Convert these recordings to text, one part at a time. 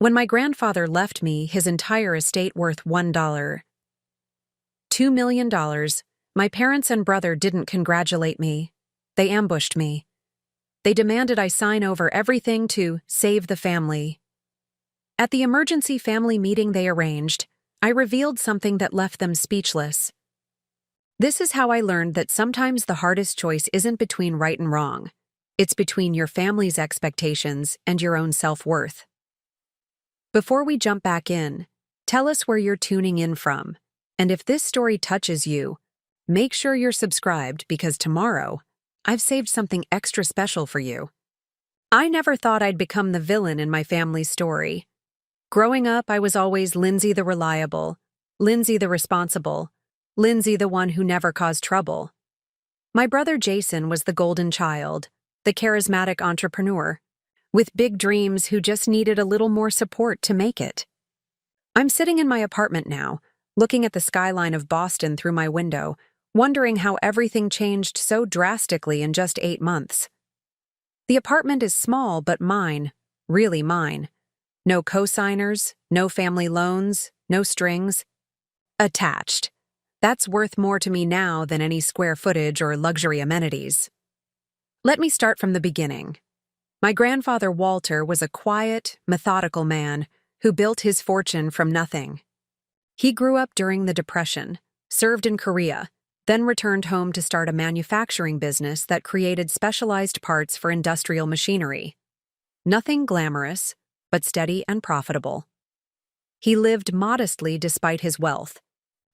When my grandfather left me his entire estate worth $2 million, my parents and brother didn't congratulate me. They ambushed me. They demanded I sign over everything to save the family. At the emergency family meeting they arranged, I revealed something that left them speechless. This is how I learned that sometimes the hardest choice isn't between right and wrong. It's between your family's expectations and your own self-worth. Before we jump back in, tell us where you're tuning in from, and if this story touches you, make sure you're subscribed because tomorrow, I've saved something extra special for you. I never thought I'd become the villain in my family's story. Growing up, I was always Lindsay the reliable, Lindsay the responsible, Lindsay the one who never caused trouble. My brother Jason was the golden child, the charismatic entrepreneur, with big dreams who just needed a little more support to make it. I'm sitting in my apartment now, looking at the skyline of Boston through my window, wondering how everything changed so drastically in just 8 months. The apartment is small, but mine, really mine. No co-signers, no family loans, no strings. Attached. That's worth more to me now than any square footage or luxury amenities. Let me start from the beginning. My grandfather Walter was a quiet, methodical man who built his fortune from nothing. He grew up during the Depression, served in Korea, then returned home to start a manufacturing business that created specialized parts for industrial machinery. Nothing glamorous, but steady and profitable. He lived modestly despite his wealth.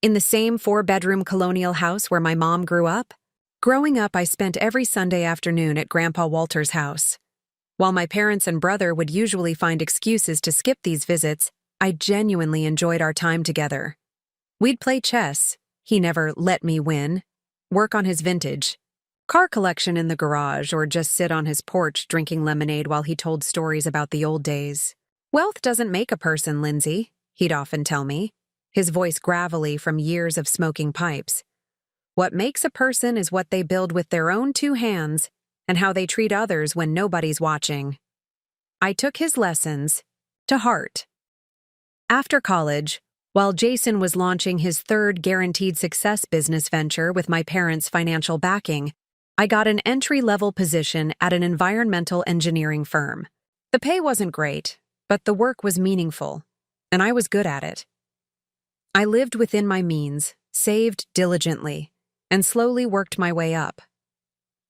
In the same 4-bedroom colonial house where my mom grew up. Growing up, I spent every Sunday afternoon at Grandpa Walter's house. While my parents and brother would usually find excuses to skip these visits, I genuinely enjoyed our time together. We'd play chess. He never let me win. Work on his vintage car collection in the garage, or just sit on his porch drinking lemonade while he told stories about the old days. Wealth doesn't make a person, Lindsay, he'd often tell me, his voice gravelly from years of smoking pipes. What makes a person is what they build with their own 2 hands and how they treat others when nobody's watching. I took his lessons to heart. After college, while Jason was launching his 3rd guaranteed success business venture with my parents' financial backing, I got an entry-level position at an environmental engineering firm. The pay wasn't great, but the work was meaningful, and I was good at it. I lived within my means, saved diligently, and slowly worked my way up.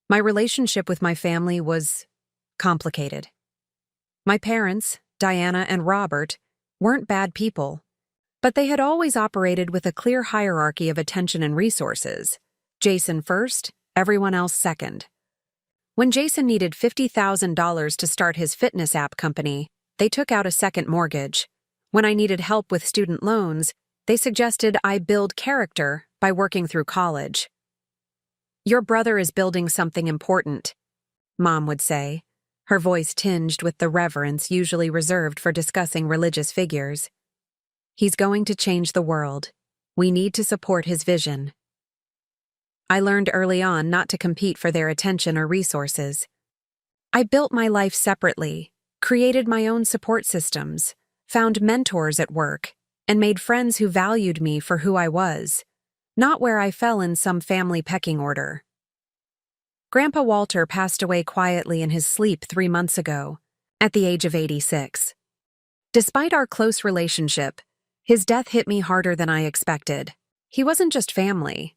My relationship with my family was complicated. My parents, Diana and Robert, weren't bad people, but they had always operated with a clear hierarchy of attention and resources. Jason first, everyone else second. When Jason needed $50,000 to start his fitness app company, they took out a second mortgage. When I needed help with student loans, they suggested I build character by working through college. "Your brother is building something important," Mom would say, her voice tinged with the reverence usually reserved for discussing religious figures. "He's going to change the world. We need to support his vision." I learned early on not to compete for their attention or resources. I built my life separately, created my own support systems, found mentors at work, and made friends who valued me for who I was, not where I fell in some family pecking order. Grandpa Walter passed away quietly in his sleep 3 months ago, at the age of 86. Despite our close relationship, his death hit me harder than I expected. He wasn't just family.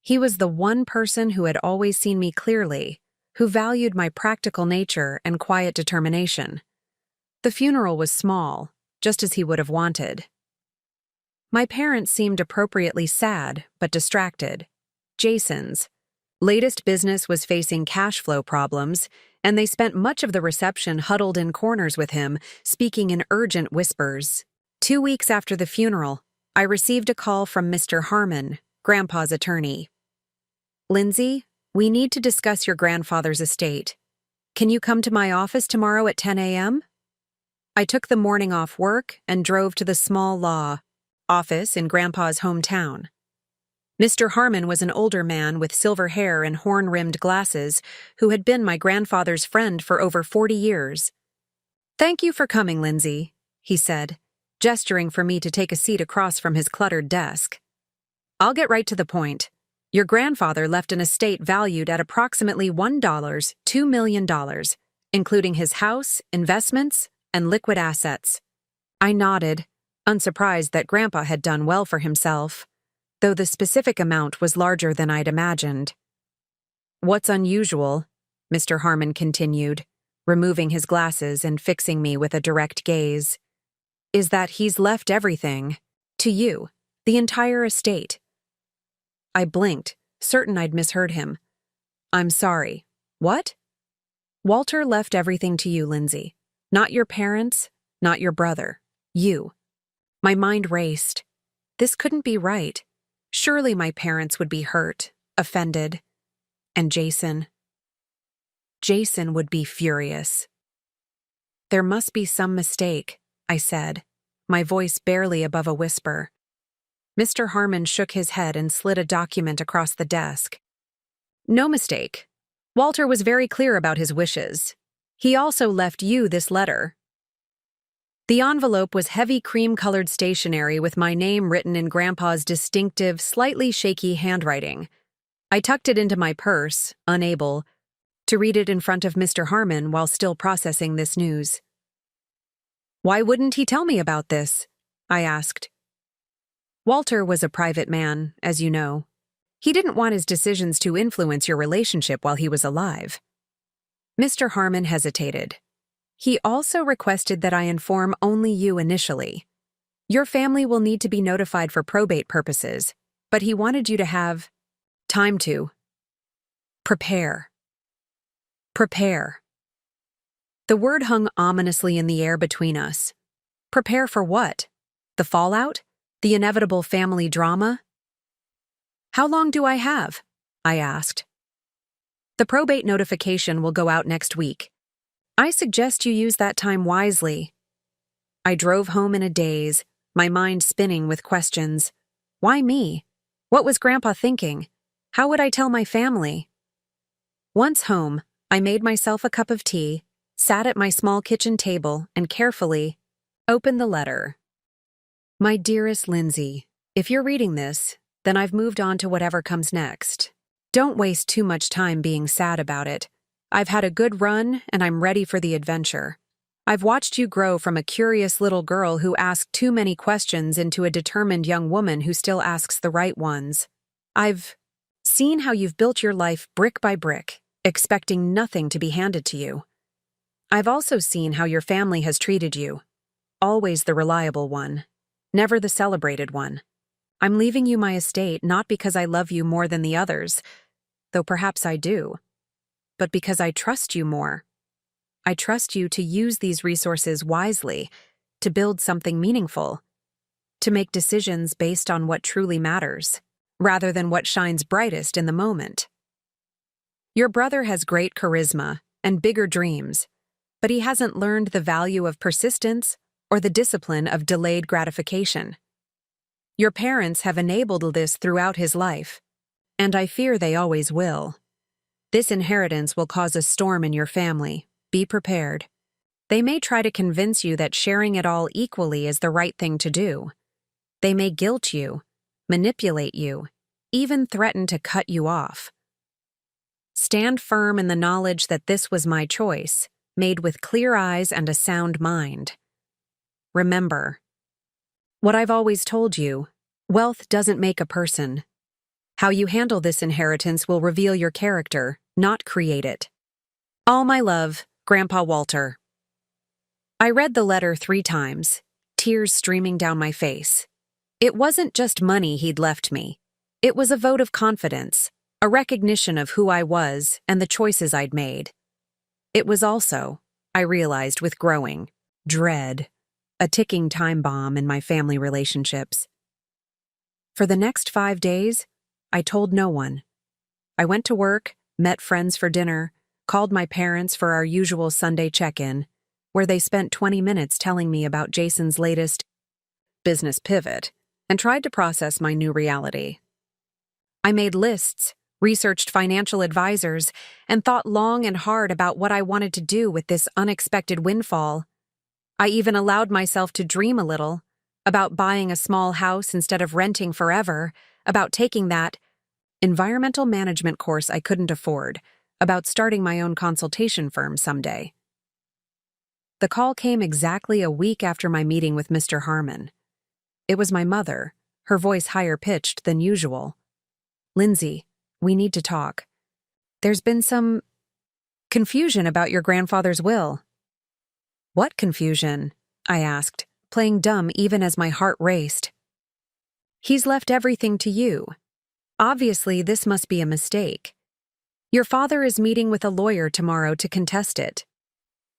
He was the one person who had always seen me clearly, who valued my practical nature and quiet determination. The funeral was small, just as he would have wanted. My parents seemed appropriately sad, but distracted. Jason's latest business was facing cash flow problems, and they spent much of the reception huddled in corners with him, speaking in urgent whispers. 2 weeks after the funeral, I received a call from Mr. Harmon, Grandpa's attorney. "Lindsay, we need to discuss your grandfather's estate. Can you come to my office tomorrow at 10 a.m.? I took the morning off work and drove to the small law office in Grandpa's hometown. Mr. Harmon was an older man with silver hair and horn-rimmed glasses who had been my grandfather's friend for over 40 years. "Thank you for coming, Lindsay," he said, gesturing for me to take a seat across from his cluttered desk. I'll get right to the point. Your grandfather left an estate valued at approximately $2 million, including his house, investments, and liquid assets. I nodded, unsurprised that Grandpa had done well for himself, though the specific amount was larger than I'd imagined. What's unusual, Mr. Harmon continued, removing his glasses and fixing me with a direct gaze, is that he's left everything to you, the entire estate. I blinked, certain I'd misheard him. I'm sorry. What? Walter left everything to you, Lindsay. Not your parents, not your brother. You. My mind raced. This couldn't be right. Surely my parents would be hurt, offended. And Jason. Jason would be furious. There must be some mistake, I said, my voice barely above a whisper. Mr. Harmon shook his head and slid a document across the desk. No mistake. Walter was very clear about his wishes. He also left you this letter. The envelope was heavy cream-colored stationery with my name written in Grandpa's distinctive, slightly shaky handwriting. I tucked it into my purse, unable to read it in front of Mr. Harmon while still processing this news. Why wouldn't he tell me about this? I asked. Walter was a private man, as you know. He didn't want his decisions to influence your relationship while he was alive. Mr. Harmon hesitated. He also requested that I inform only you initially. Your family will need to be notified for probate purposes, but he wanted you to have time to prepare. Prepare. The word hung ominously in the air between us. Prepare for what? The fallout? The inevitable family drama? How long do I have? I asked. The probate notification will go out next week. I suggest you use that time wisely. I drove home in a daze, my mind spinning with questions. Why me? What was Grandpa thinking? How would I tell my family? Once home, I made myself a cup of tea, sat at my small kitchen table, and carefully opened the letter. My dearest Lindsay, if you're reading this, then I've moved on to whatever comes next. Don't waste too much time being sad about it. I've had a good run, and I'm ready for the adventure. I've watched you grow from a curious little girl who asked too many questions into a determined young woman who still asks the right ones. I've seen how you've built your life brick by brick, expecting nothing to be handed to you. I've also seen how your family has treated you. Always the reliable one. Never the celebrated one. I'm leaving you my estate not because I love you more than the others, though perhaps I do, but because I trust you more. I trust you to use these resources wisely, to build something meaningful, to make decisions based on what truly matters, rather than what shines brightest in the moment. Your brother has great charisma and bigger dreams, but he hasn't learned the value of persistence or the discipline of delayed gratification. Your parents have enabled this throughout his life, and I fear they always will. This inheritance will cause a storm in your family. Be prepared. They may try to convince you that sharing it all equally is the right thing to do. They may guilt you, manipulate you, even threaten to cut you off. Stand firm in the knowledge that this was my choice, made with clear eyes and a sound mind. Remember what I've always told you, wealth doesn't make a person. How you handle this inheritance will reveal your character, not create it. All my love, Grandpa Walter. I read the letter 3 times, tears streaming down my face. It wasn't just money he'd left me. It was a vote of confidence, a recognition of who I was and the choices I'd made. It was also, I realized with growing dread, a ticking time bomb in my family relationships. For the next 5 days, I told no one. I went to work, met friends for dinner, called my parents for our usual Sunday check-in, where they spent 20 minutes telling me about Jason's latest business pivot, and tried to process my new reality. I made lists, researched financial advisors, and thought long and hard about what I wanted to do with this unexpected windfall. I even allowed myself to dream a little about buying a small house instead of renting forever, about taking that environmental management course I couldn't afford, about starting my own consultation firm someday. The call came exactly a week after my meeting with Mr. Harmon. It was my mother, her voice higher pitched than usual. "Lindsay, we need to talk. There's been some confusion about your grandfather's will." "What confusion?" I asked, playing dumb even as my heart raced. "He's left everything to you. Obviously, this must be a mistake. Your father is meeting with a lawyer tomorrow to contest it."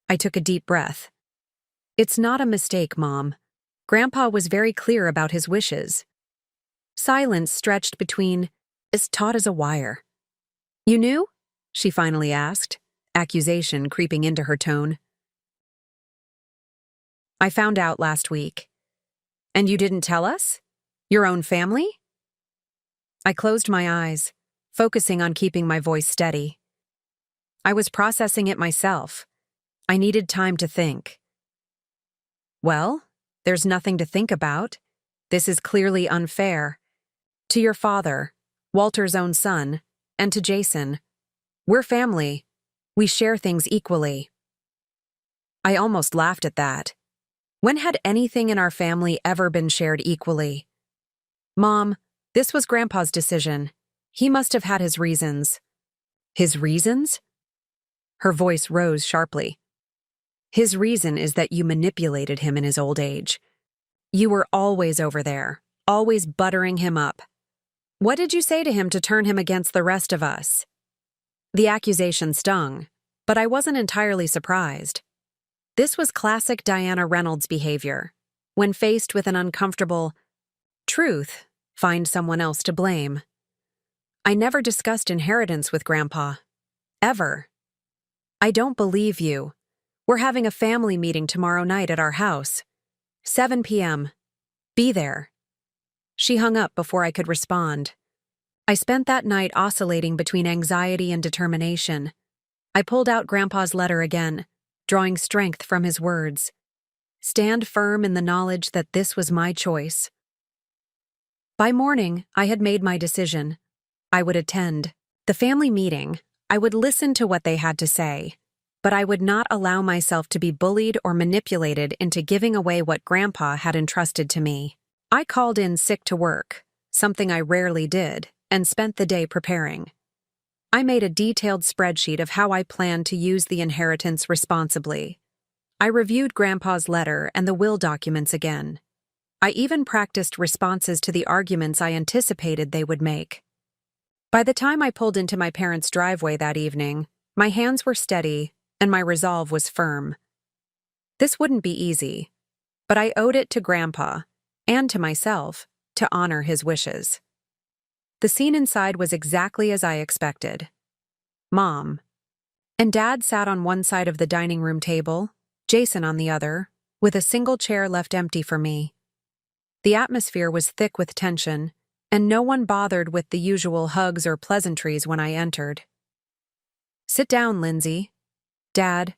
I took a deep breath. "It's not a mistake, Mom. Grandpa was very clear about his wishes." Silence stretched between, as taut as a wire. "You knew?" she finally asked, accusation creeping into her tone. "I found out last week." "And you didn't tell us? Your own family?" I closed my eyes, focusing on keeping my voice steady. I was processing it myself. I needed time to think. "Well, there's nothing to think about. This is clearly unfair. To your father, Walter's own son, and to Jason. We're family. We share things equally." I almost laughed at that. When had anything in our family ever been shared equally? "Mom, this was Grandpa's decision. He must have had his reasons." "His reasons?" Her voice rose sharply. "His reason is that you manipulated him in his old age. You were always over there, always buttering him up. What did you say to him to turn him against the rest of us?" The accusation stung, but I wasn't entirely surprised. This was classic Diana Reynolds behavior. When faced with an uncomfortable truth, find someone else to blame. I never discussed inheritance with Grandpa. Ever. "I don't believe you. We're having a family meeting tomorrow night at our house. 7 p.m. Be there." She hung up before I could respond. I spent that night oscillating between anxiety and determination. I pulled out Grandpa's letter again, drawing strength from his words. Stand firm in the knowledge that this was my choice. By morning, I had made my decision. I would attend the family meeting. I would listen to what they had to say, but I would not allow myself to be bullied or manipulated into giving away what Grandpa had entrusted to me. I called in sick to work, something I rarely did, and spent the day preparing. I made a detailed spreadsheet of how I planned to use the inheritance responsibly. I reviewed Grandpa's letter and the will documents again. I even practiced responses to the arguments I anticipated they would make. By the time I pulled into my parents' driveway that evening, my hands were steady and my resolve was firm. This wouldn't be easy, but I owed it to Grandpa, and to myself, to honor his wishes. The scene inside was exactly as I expected. Mom and Dad sat on one side of the dining room table, Jason on the other, with a single chair left empty for me. The atmosphere was thick with tension, and no one bothered with the usual hugs or pleasantries when I entered. "Sit down, Lindsay," Dad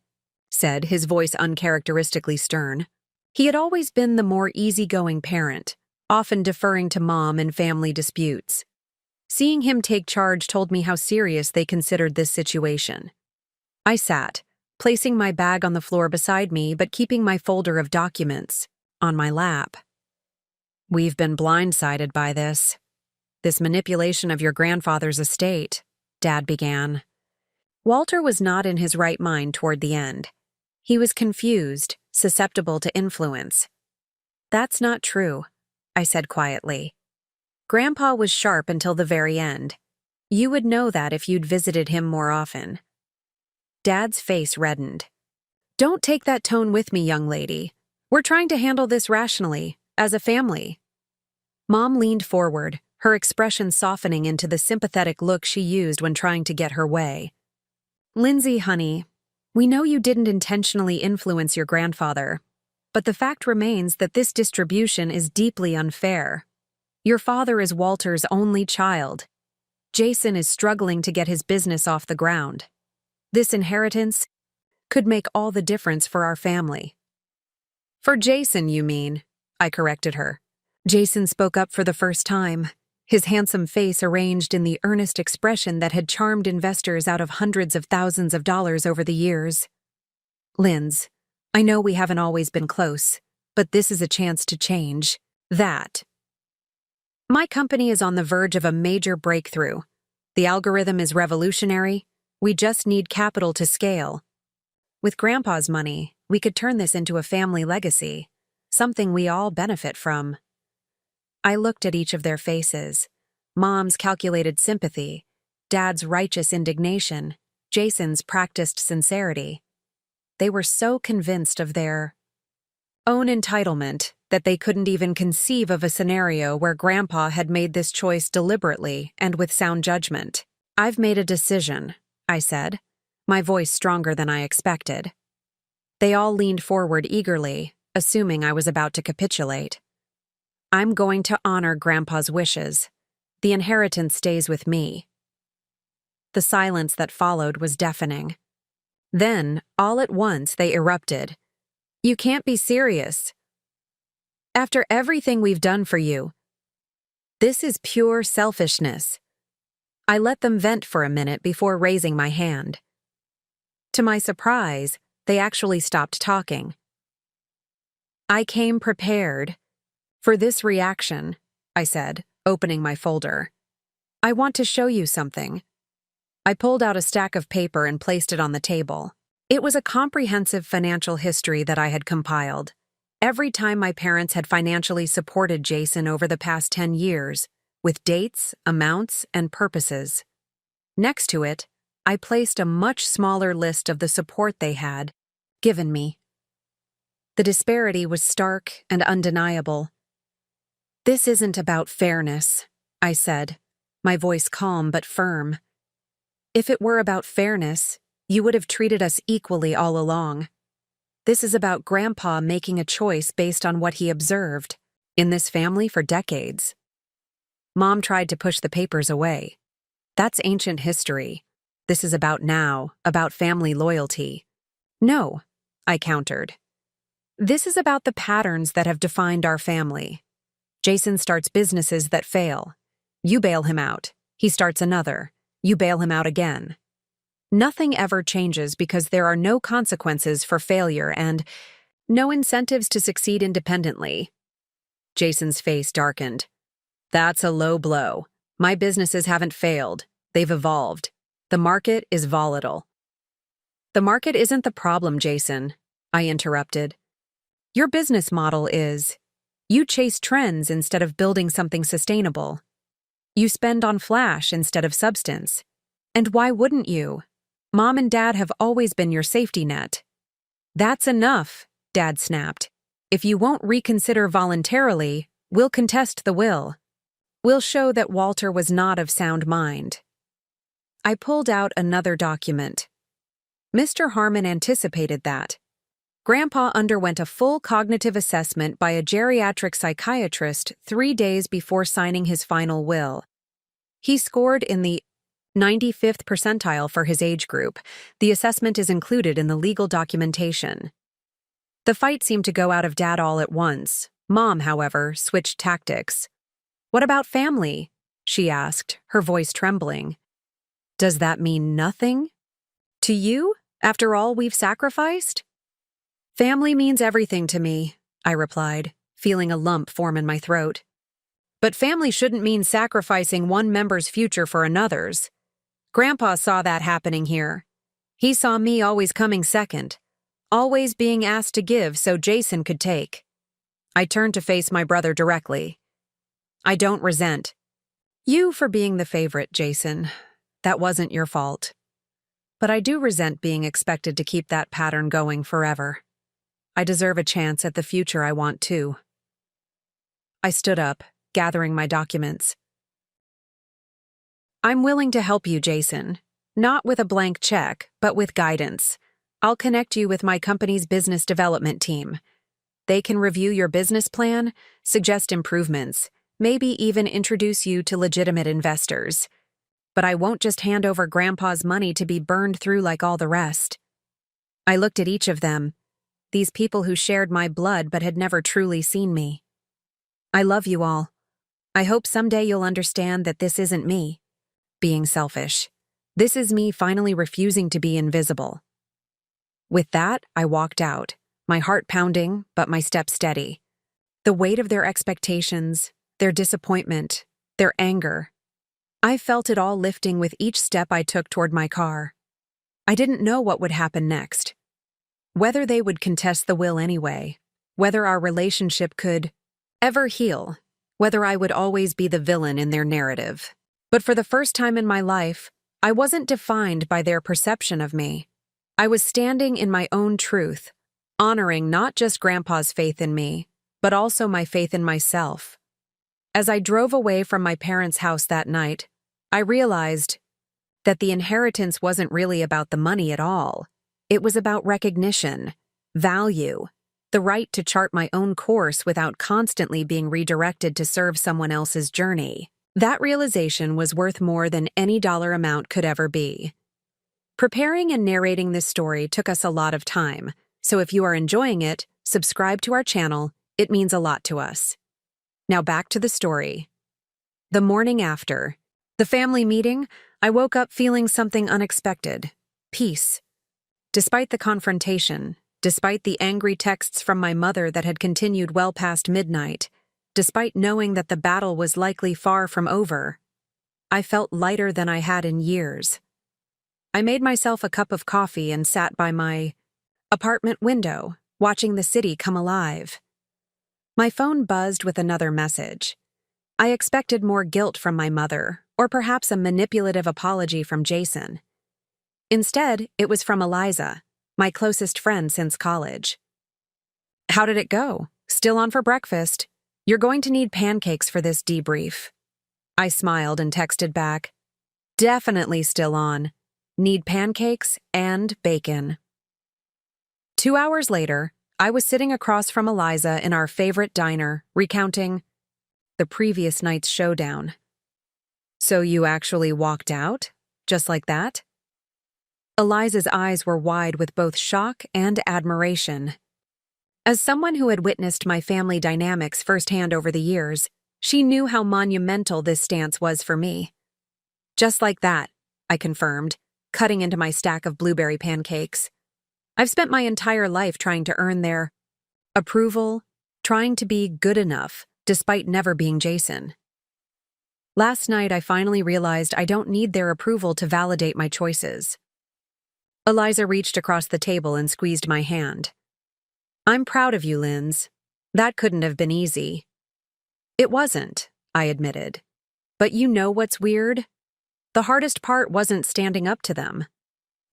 said, his voice uncharacteristically stern. He had always been the more easygoing parent, often deferring to Mom in family disputes. Seeing him take charge told me how serious they considered this situation. I sat, placing my bag on the floor beside me but keeping my folder of documents on my lap. "We've been blindsided by this manipulation of your grandfather's estate," Dad began. Walter was not in his right mind toward the end. He was confused, susceptible to influence. "That's not true," I said quietly. "Grandpa was sharp until the very end. You would know that if you'd visited him more often." Dad's face reddened. "Don't take that tone with me, young lady. We're trying to handle this rationally, as a family." Mom leaned forward, her expression softening into the sympathetic look she used when trying to get her way. "Lindsay, honey, we know you didn't intentionally influence your grandfather, but the fact remains that this distribution is deeply unfair. Your father is Walter's only child. Jason is struggling to get his business off the ground. This inheritance could make all the difference for our family." For Jason, you mean, I corrected her. Jason spoke up for the first time, his handsome face arranged in the earnest expression that had charmed investors out of hundreds of thousands of dollars over the years. Linz, I know we haven't always been close, but this is a chance to change that. My company is on the verge of a major breakthrough. The algorithm is revolutionary. We just need capital to scale. With Grandpa's money, we could turn this into a family legacy, something we all benefit from. I looked at each of their faces. Mom's calculated sympathy, Dad's righteous indignation, Jason's practiced sincerity. They were so convinced of their own entitlement that they couldn't even conceive of a scenario where Grandpa had made this choice deliberately and with sound judgment. I've made a decision, I said, my voice stronger than I expected. They all leaned forward eagerly, assuming I was about to capitulate. I'm going to honor Grandpa's wishes. The inheritance stays with me. The silence that followed was deafening. Then, all at once, they erupted. You can't be serious. After everything we've done for you. This is pure selfishness. I let them vent for a minute before raising my hand. To my surprise, they actually stopped talking. I came prepared. For this reaction, I said, opening my folder. I want to show you something. I pulled out a stack of paper and placed it on the table. It was a comprehensive financial history that I had compiled. Every time my parents had financially supported Jason over the past 10 years, with dates, amounts, and purposes. Next to it, I placed a much smaller list of the support they had given me. The disparity was stark and undeniable. This isn't about fairness, I said, my voice calm but firm. If it were about fairness, you would have treated us equally all along. This is about Grandpa making a choice based on what he observed in this family for decades. Mom tried to push the papers away. That's ancient history. This is about now, about family loyalty. No, I countered. This is about the patterns that have defined our family. Jason starts businesses that fail. You bail him out. He starts another. You bail him out again. Nothing ever changes because there are no consequences for failure and no incentives to succeed independently. Jason's face darkened. That's a low blow. My businesses haven't failed. They've evolved. The market is volatile. The market isn't the problem, Jason, I interrupted. Your business model is. You chase trends instead of building something sustainable. You spend on flash instead of substance. And why wouldn't you? Mom and Dad have always been your safety net. That's enough, Dad snapped. If you won't reconsider voluntarily, we'll contest the will. We'll show that Walter was not of sound mind. I pulled out another document. Mr. Harmon anticipated that. Grandpa underwent a full cognitive assessment by a geriatric psychiatrist 3 days before signing his final will. He scored in the 95th percentile for his age group. The assessment is included in the legal documentation. The fight seemed to go out of Dad all at once. Mom, however, switched tactics. What about family? She asked, her voice trembling. Does that mean nothing? To you, after all we've sacrificed? Family means everything to me, I replied, feeling a lump form in my throat. But family shouldn't mean sacrificing one member's future for another's. Grandpa saw that happening here. He saw me always coming second, always being asked to give so Jason could take. I turned to face my brother directly. I don't resent you for being the favorite, Jason. That wasn't your fault. But I do resent being expected to keep that pattern going forever. I deserve a chance at the future I want too. I stood up, gathering my documents. I'm willing to help you, Jason. Not with a blank check, but with guidance. I'll connect you with my company's business development team. They can review your business plan, suggest improvements, maybe even introduce you to legitimate investors. But I won't just hand over Grandpa's money to be burned through like all the rest. I looked at each of them. these people who shared my blood but had never truly seen me. I love you all. I hope someday you'll understand that this isn't me being selfish. This is me finally refusing to be invisible. With that, I walked out, my heart pounding, but my step steady. The weight of their expectations, their disappointment, their anger. I felt it all lifting with each step I took toward my car. I didn't know what would happen next. Whether they would contest the will anyway, whether our relationship could ever heal, whether I would always be the villain in their narrative. But for the first time in my life, I wasn't defined by their perception of me. I was standing in my own truth, honoring not just Grandpa's faith in me, but also my faith in myself. As I drove away from my parents' house that night, I realized that the inheritance wasn't really about the money at all. It was about recognition, value, the right to chart my own course without constantly being redirected to serve someone else's journey. That realization was worth more than any dollar amount could ever be. Preparing and narrating this story took us a lot of time, so if you are enjoying it, subscribe to our channel. It means a lot to us. Now back to the story. The morning after the family meeting, I woke up feeling something unexpected: peace. Despite the confrontation, despite the angry texts from my mother that had continued well past midnight, despite knowing that the battle was likely far from over, I felt lighter than I had in years. I made myself a cup of coffee and sat by my apartment window, watching the city come alive. My phone buzzed with another message. I expected more guilt from my mother, or perhaps a manipulative apology from Jason. Instead, it was from Eliza, my closest friend since college. "How did it go? Still on for breakfast? You're going to need pancakes for this debrief." I smiled and texted back, "Definitely still on. Need pancakes and bacon." 2 hours later, I was sitting across from Eliza in our favorite diner, recounting the previous night's showdown. "So you actually walked out? Just like that?" Eliza's eyes were wide with both shock and admiration. As someone who had witnessed my family dynamics firsthand over the years, she knew how monumental this stance was for me. "Just like that," I confirmed, cutting into my stack of blueberry pancakes. "I've spent my entire life trying to earn their approval, trying to be good enough, despite never being Jason. Last night, I finally realized I don't need their approval to validate my choices." Eliza reached across the table and squeezed my hand. "I'm proud of you, Linz. That couldn't have been easy." "It wasn't," I admitted. "But you know what's weird? The hardest part wasn't standing up to them.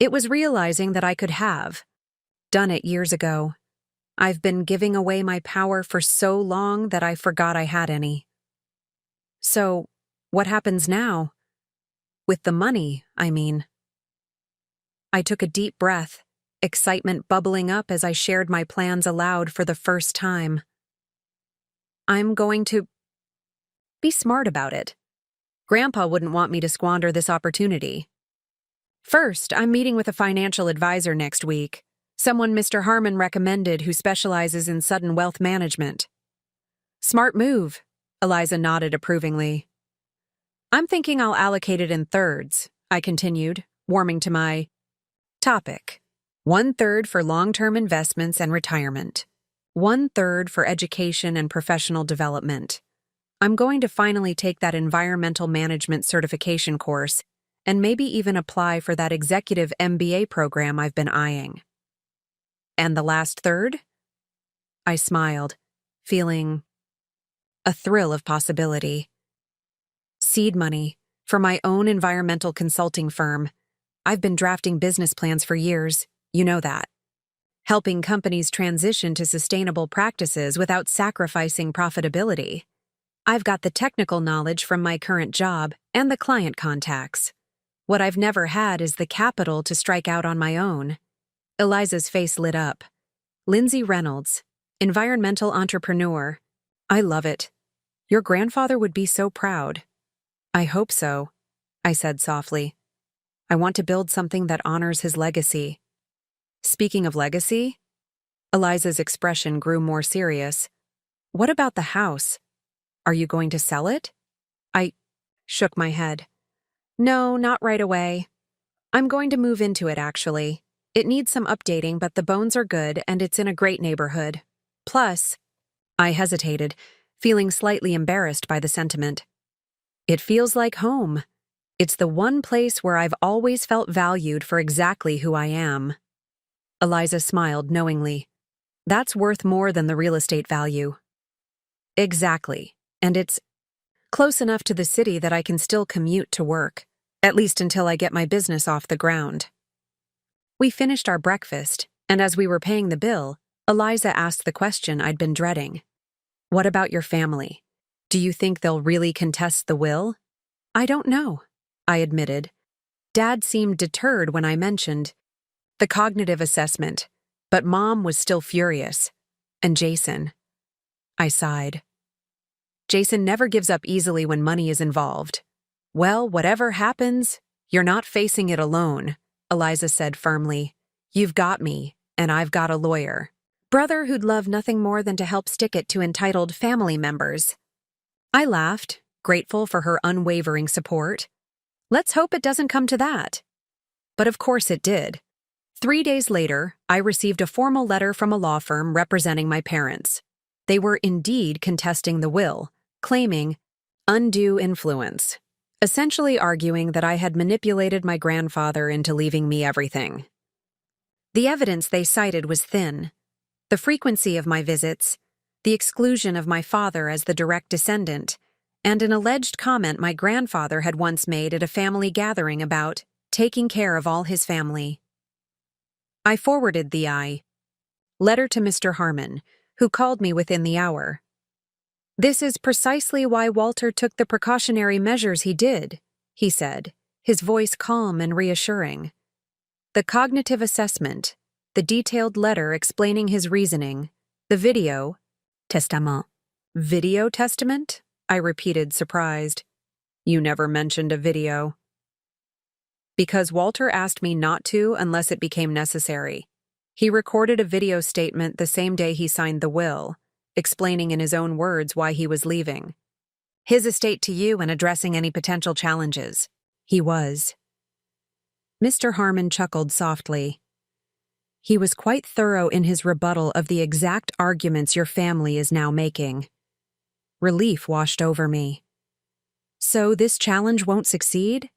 It was realizing that I could have done it years ago. I've been giving away my power for so long that I forgot I had any." "So, what happens now? With the money, I mean." I took a deep breath, excitement bubbling up as I shared my plans aloud for the first time. "I'm going to be smart about it. Grandpa wouldn't want me to squander this opportunity. First, I'm meeting with a financial advisor next week, someone Mr. Harmon recommended who specializes in sudden wealth management." "Smart move," Eliza nodded approvingly. "I'm thinking I'll allocate it in thirds," I continued, warming to my topic. 1/3 for long-term investments and retirement. 1/3 for education and professional development. I'm going to finally take that environmental management certification course and maybe even apply for that executive MBA program I've been eyeing." "And the last third?" I smiled, feeling a thrill of possibility. "Seed money for my own environmental consulting firm. I've been drafting business plans for years, you know that. Helping companies transition to sustainable practices without sacrificing profitability. I've got the technical knowledge from my current job and the client contacts. What I've never had is the capital to strike out on my own." Eliza's face lit up. "Lindsay Reynolds, environmental entrepreneur. I love it. Your grandfather would be so proud." "I hope so," I said softly. "I want to build something that honors his legacy." "Speaking of legacy," Eliza's expression grew more serious. What about the house? Are you going to sell it? I shook my head. No, not right away. I'm going to move into it, actually. It needs some updating, but the bones are good and it's in a great neighborhood. Plus, I hesitated, feeling slightly embarrassed by the sentiment. It feels like home. It's the one place where I've always felt valued for exactly who I am. Eliza smiled knowingly. That's worth more than the real estate value. Exactly. And it's close enough to the city that I can still commute to work, at least until I get my business off the ground. We finished our breakfast, and as we were paying the bill, Eliza asked the question I'd been dreading. What about your family? Do you think they'll really contest the will? I don't know, I admitted. Dad seemed deterred when I mentioned the cognitive assessment, but Mom was still furious. And Jason. I sighed. Jason never gives up easily when money is involved. Well, whatever happens, you're not facing it alone, Eliza said firmly. You've got me, and I've got a lawyer. Brother who'd love nothing more than to help stick it to entitled family members. I laughed, grateful for her unwavering support. Let's hope it doesn't come to that. But of course it did. 3 days later, I received a formal letter from a law firm representing my parents. They were indeed contesting the will, claiming undue influence, essentially arguing that I had manipulated my grandfather into leaving me everything. The evidence they cited was thin. The frequency of my visits, the exclusion of my father as the direct descendant, and an alleged comment my grandfather had once made at a family gathering about taking care of all his family. I forwarded the letter to Mr. Harmon, who called me within the hour. This is precisely why Walter took the precautionary measures he did, he said, his voice calm and reassuring. The cognitive assessment, the detailed letter explaining his reasoning, the video, testament. Video testament? I repeated, surprised. You never mentioned a video. Because Walter asked me not to unless it became necessary. He recorded a video statement the same day he signed the will, explaining in his own words why he was leaving. His estate to you and addressing any potential challenges. He was. Mr. Harmon chuckled softly. He was quite thorough in his rebuttal of the exact arguments your family is now making. Relief washed over me. So this challenge won't succeed?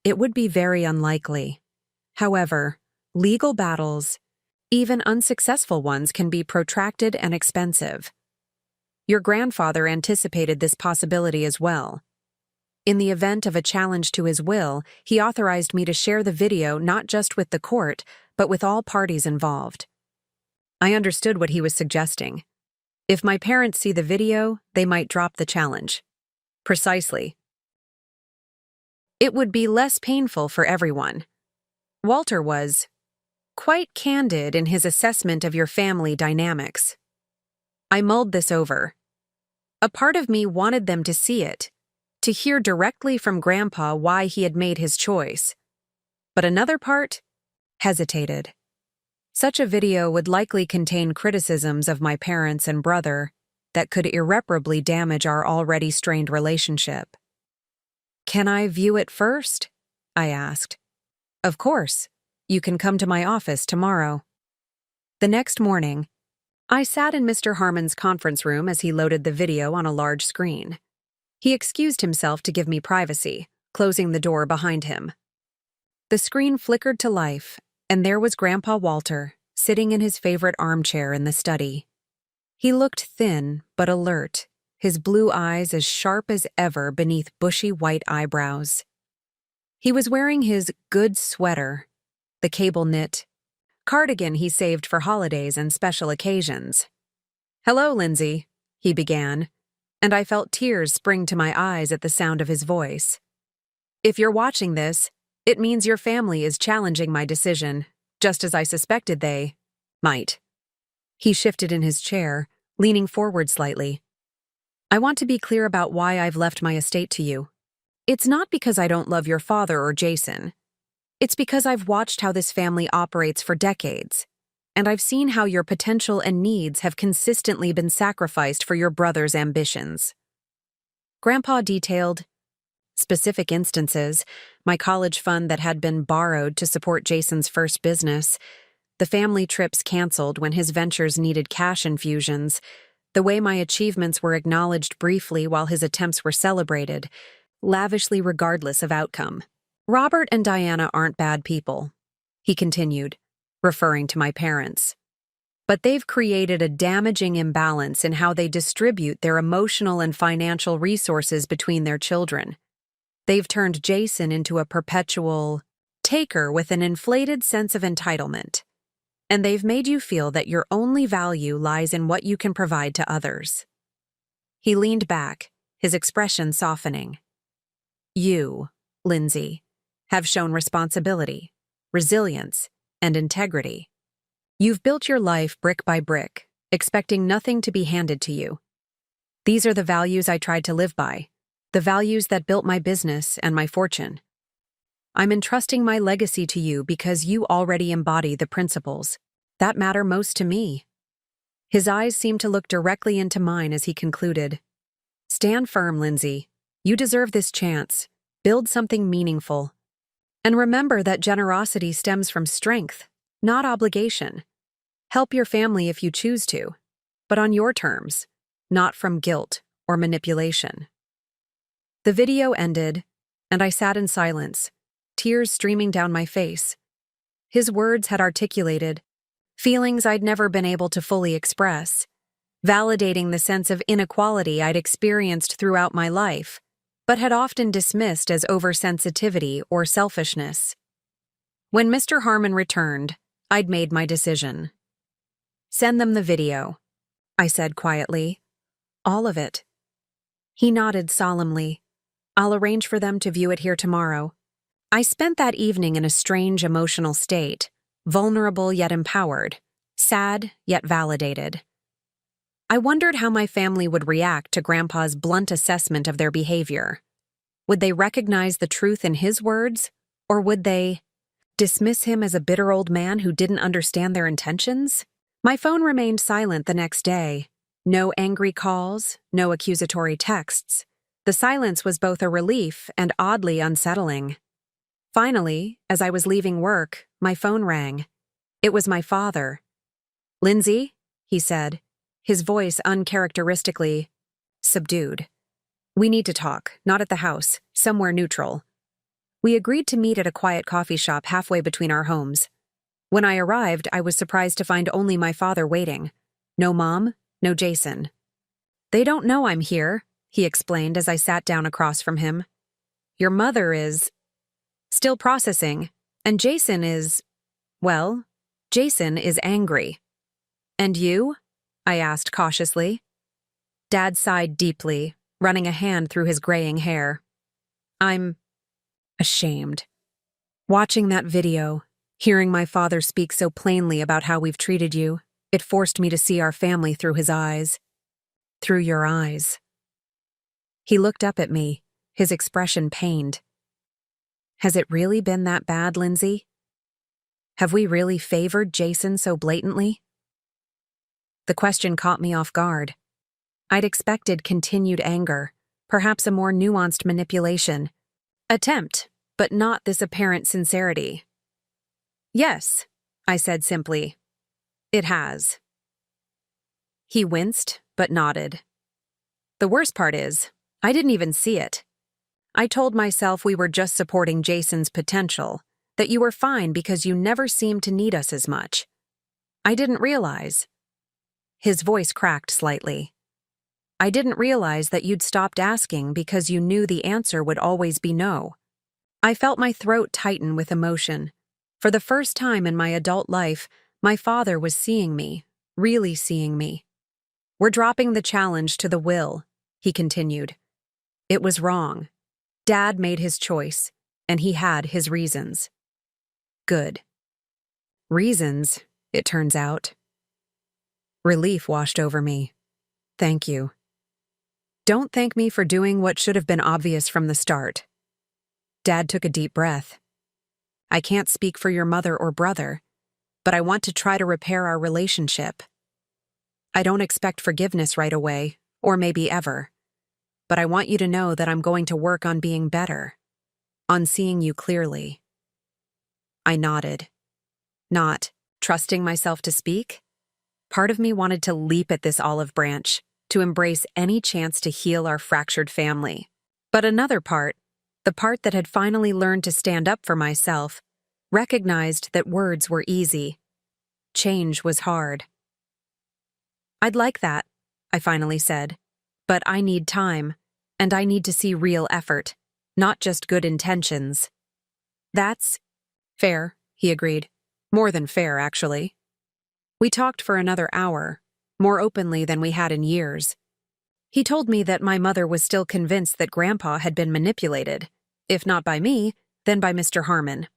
It would be very unlikely. However, legal battles, even unsuccessful ones, can be protracted and expensive. Your grandfather anticipated this possibility as well. In the event of a challenge to his will, he authorized me to share the video not just with the court, but with all parties involved. I understood what he was suggesting. If my parents see the video, they might drop the challenge. Precisely. It would be less painful for everyone. Walter was quite candid in his assessment of your family dynamics. I mulled this over. A part of me wanted them to see it, to hear directly from Grandpa why he had made his choice. But another part hesitated. Such a video would likely contain criticisms of my parents and brother that could irreparably damage our already strained relationship. Can I view it first? I asked. Of course. You can come to my office tomorrow. The next morning, I sat in Mr. Harmon's conference room as he loaded the video on a large screen. He excused himself to give me privacy, closing the door behind him. The screen flickered to life, and there was Grandpa Walter, sitting in his favorite armchair in the study. He looked thin but alert, his blue eyes as sharp as ever beneath bushy white eyebrows. He was wearing his good sweater, the cable-knit cardigan he saved for holidays and special occasions. "Hello, Lindsay," he began, and I felt tears spring to my eyes at the sound of his voice. "If you're watching this, it means your family is challenging my decision, just as I suspected they might." He shifted in his chair, leaning forward slightly. "I want to be clear about why I've left my estate to you. It's not because I don't love your father or Jason. It's because I've watched how this family operates for decades. and I've seen how your potential and needs have consistently been sacrificed for your brother's ambitions. Grandpa detailed specific instances: my college fund that had been borrowed to support Jason's first business, the family trips canceled when his ventures needed cash infusions, the way my achievements were acknowledged briefly while his attempts were celebrated, lavishly regardless of outcome. Robert and Diana aren't bad people, he continued, referring to my parents. But they've created a damaging imbalance in how they distribute their emotional and financial resources between their children. They've turned Jason into a perpetual taker with an inflated sense of entitlement. And they've made you feel that your only value lies in what you can provide to others. He leaned back, his expression softening. You, Lindsay, have shown responsibility, resilience, and integrity. You've built your life brick by brick, expecting nothing to be handed to you. These are the values I tried to live by, the values that built my business and my fortune. I'm entrusting my legacy to you because you already embody the principles that matter most to me. His eyes seemed to look directly into mine as he concluded. Stand firm, Lindsay. You deserve this chance. Build something meaningful. And remember that generosity stems from strength, not obligation. Help your family if you choose to, but on your terms, not from guilt or manipulation. The video ended, and I sat in silence, tears streaming down my face. His words had articulated feelings I'd never been able to fully express, validating the sense of inequality I'd experienced throughout my life, but had often dismissed as oversensitivity or selfishness. When Mr. Harmon returned, I'd made my decision. Send them the video, I said quietly. All of it. He nodded solemnly. I'll arrange for them to view it here tomorrow. I spent that evening in a strange emotional state, vulnerable yet empowered, sad yet validated. I wondered how my family would react to Grandpa's blunt assessment of their behavior. Would they recognize the truth in his words, or would they dismiss him as a bitter old man who didn't understand their intentions? My phone remained silent the next day. No angry calls, no accusatory texts. The silence was both a relief and oddly unsettling. Finally, as I was leaving work, my phone rang. It was my father. Lindsay, he said, his voice uncharacteristically subdued. We need to talk, not at the house, somewhere neutral. We agreed to meet at a quiet coffee shop halfway between our homes. When I arrived, I was surprised to find only my father waiting. No Mom, no Jason. They don't know I'm here, he explained as I sat down across from him. Your mother is still processing, and Jason is angry. And you? I asked cautiously. Dad sighed deeply, running a hand through his graying hair. I'm ashamed. Watching that video, hearing my father speak so plainly about how we've treated you, it forced me to see our family through his eyes. Through your eyes. He looked up at me, his expression pained. Has it really been that bad, Lindsay? Have we really favored Jason so blatantly? The question caught me off guard. I'd expected continued anger, perhaps a more nuanced manipulation. Attempt, but not this apparent sincerity. Yes, I said simply. It has. He winced, but nodded. The worst part is, I didn't even see it. I told myself we were just supporting Jason's potential, that you were fine because you never seemed to need us as much. I didn't realize. His voice cracked slightly. I didn't realize that you'd stopped asking because you knew the answer would always be no. I felt my throat tighten with emotion. For the first time in my adult life, my father was seeing me, really seeing me. We're dropping the challenge to the will, he continued. It was wrong. Dad made his choice, and he had his reasons. Good. Reasons, it turns out. Relief washed over me. Thank you. Don't thank me for doing what should have been obvious from the start. Dad took a deep breath. I can't speak for your mother or brother, but I want to try to repair our relationship. I don't expect forgiveness right away, or maybe ever. But I want you to know that I'm going to work on being better, on seeing you clearly." I nodded, not trusting myself to speak. Part of me wanted to leap at this olive branch, to embrace any chance to heal our fractured family. But another part, the part that had finally learned to stand up for myself, recognized that words were easy. Change was hard. "I'd like that," I finally said, "but I need time, and I need to see real effort, not just good intentions." "That's fair," he agreed. "More than fair, actually." We talked for another hour, more openly than we had in years. He told me that my mother was still convinced that Grandpa had been manipulated, if not by me, then by Mr. Harmon.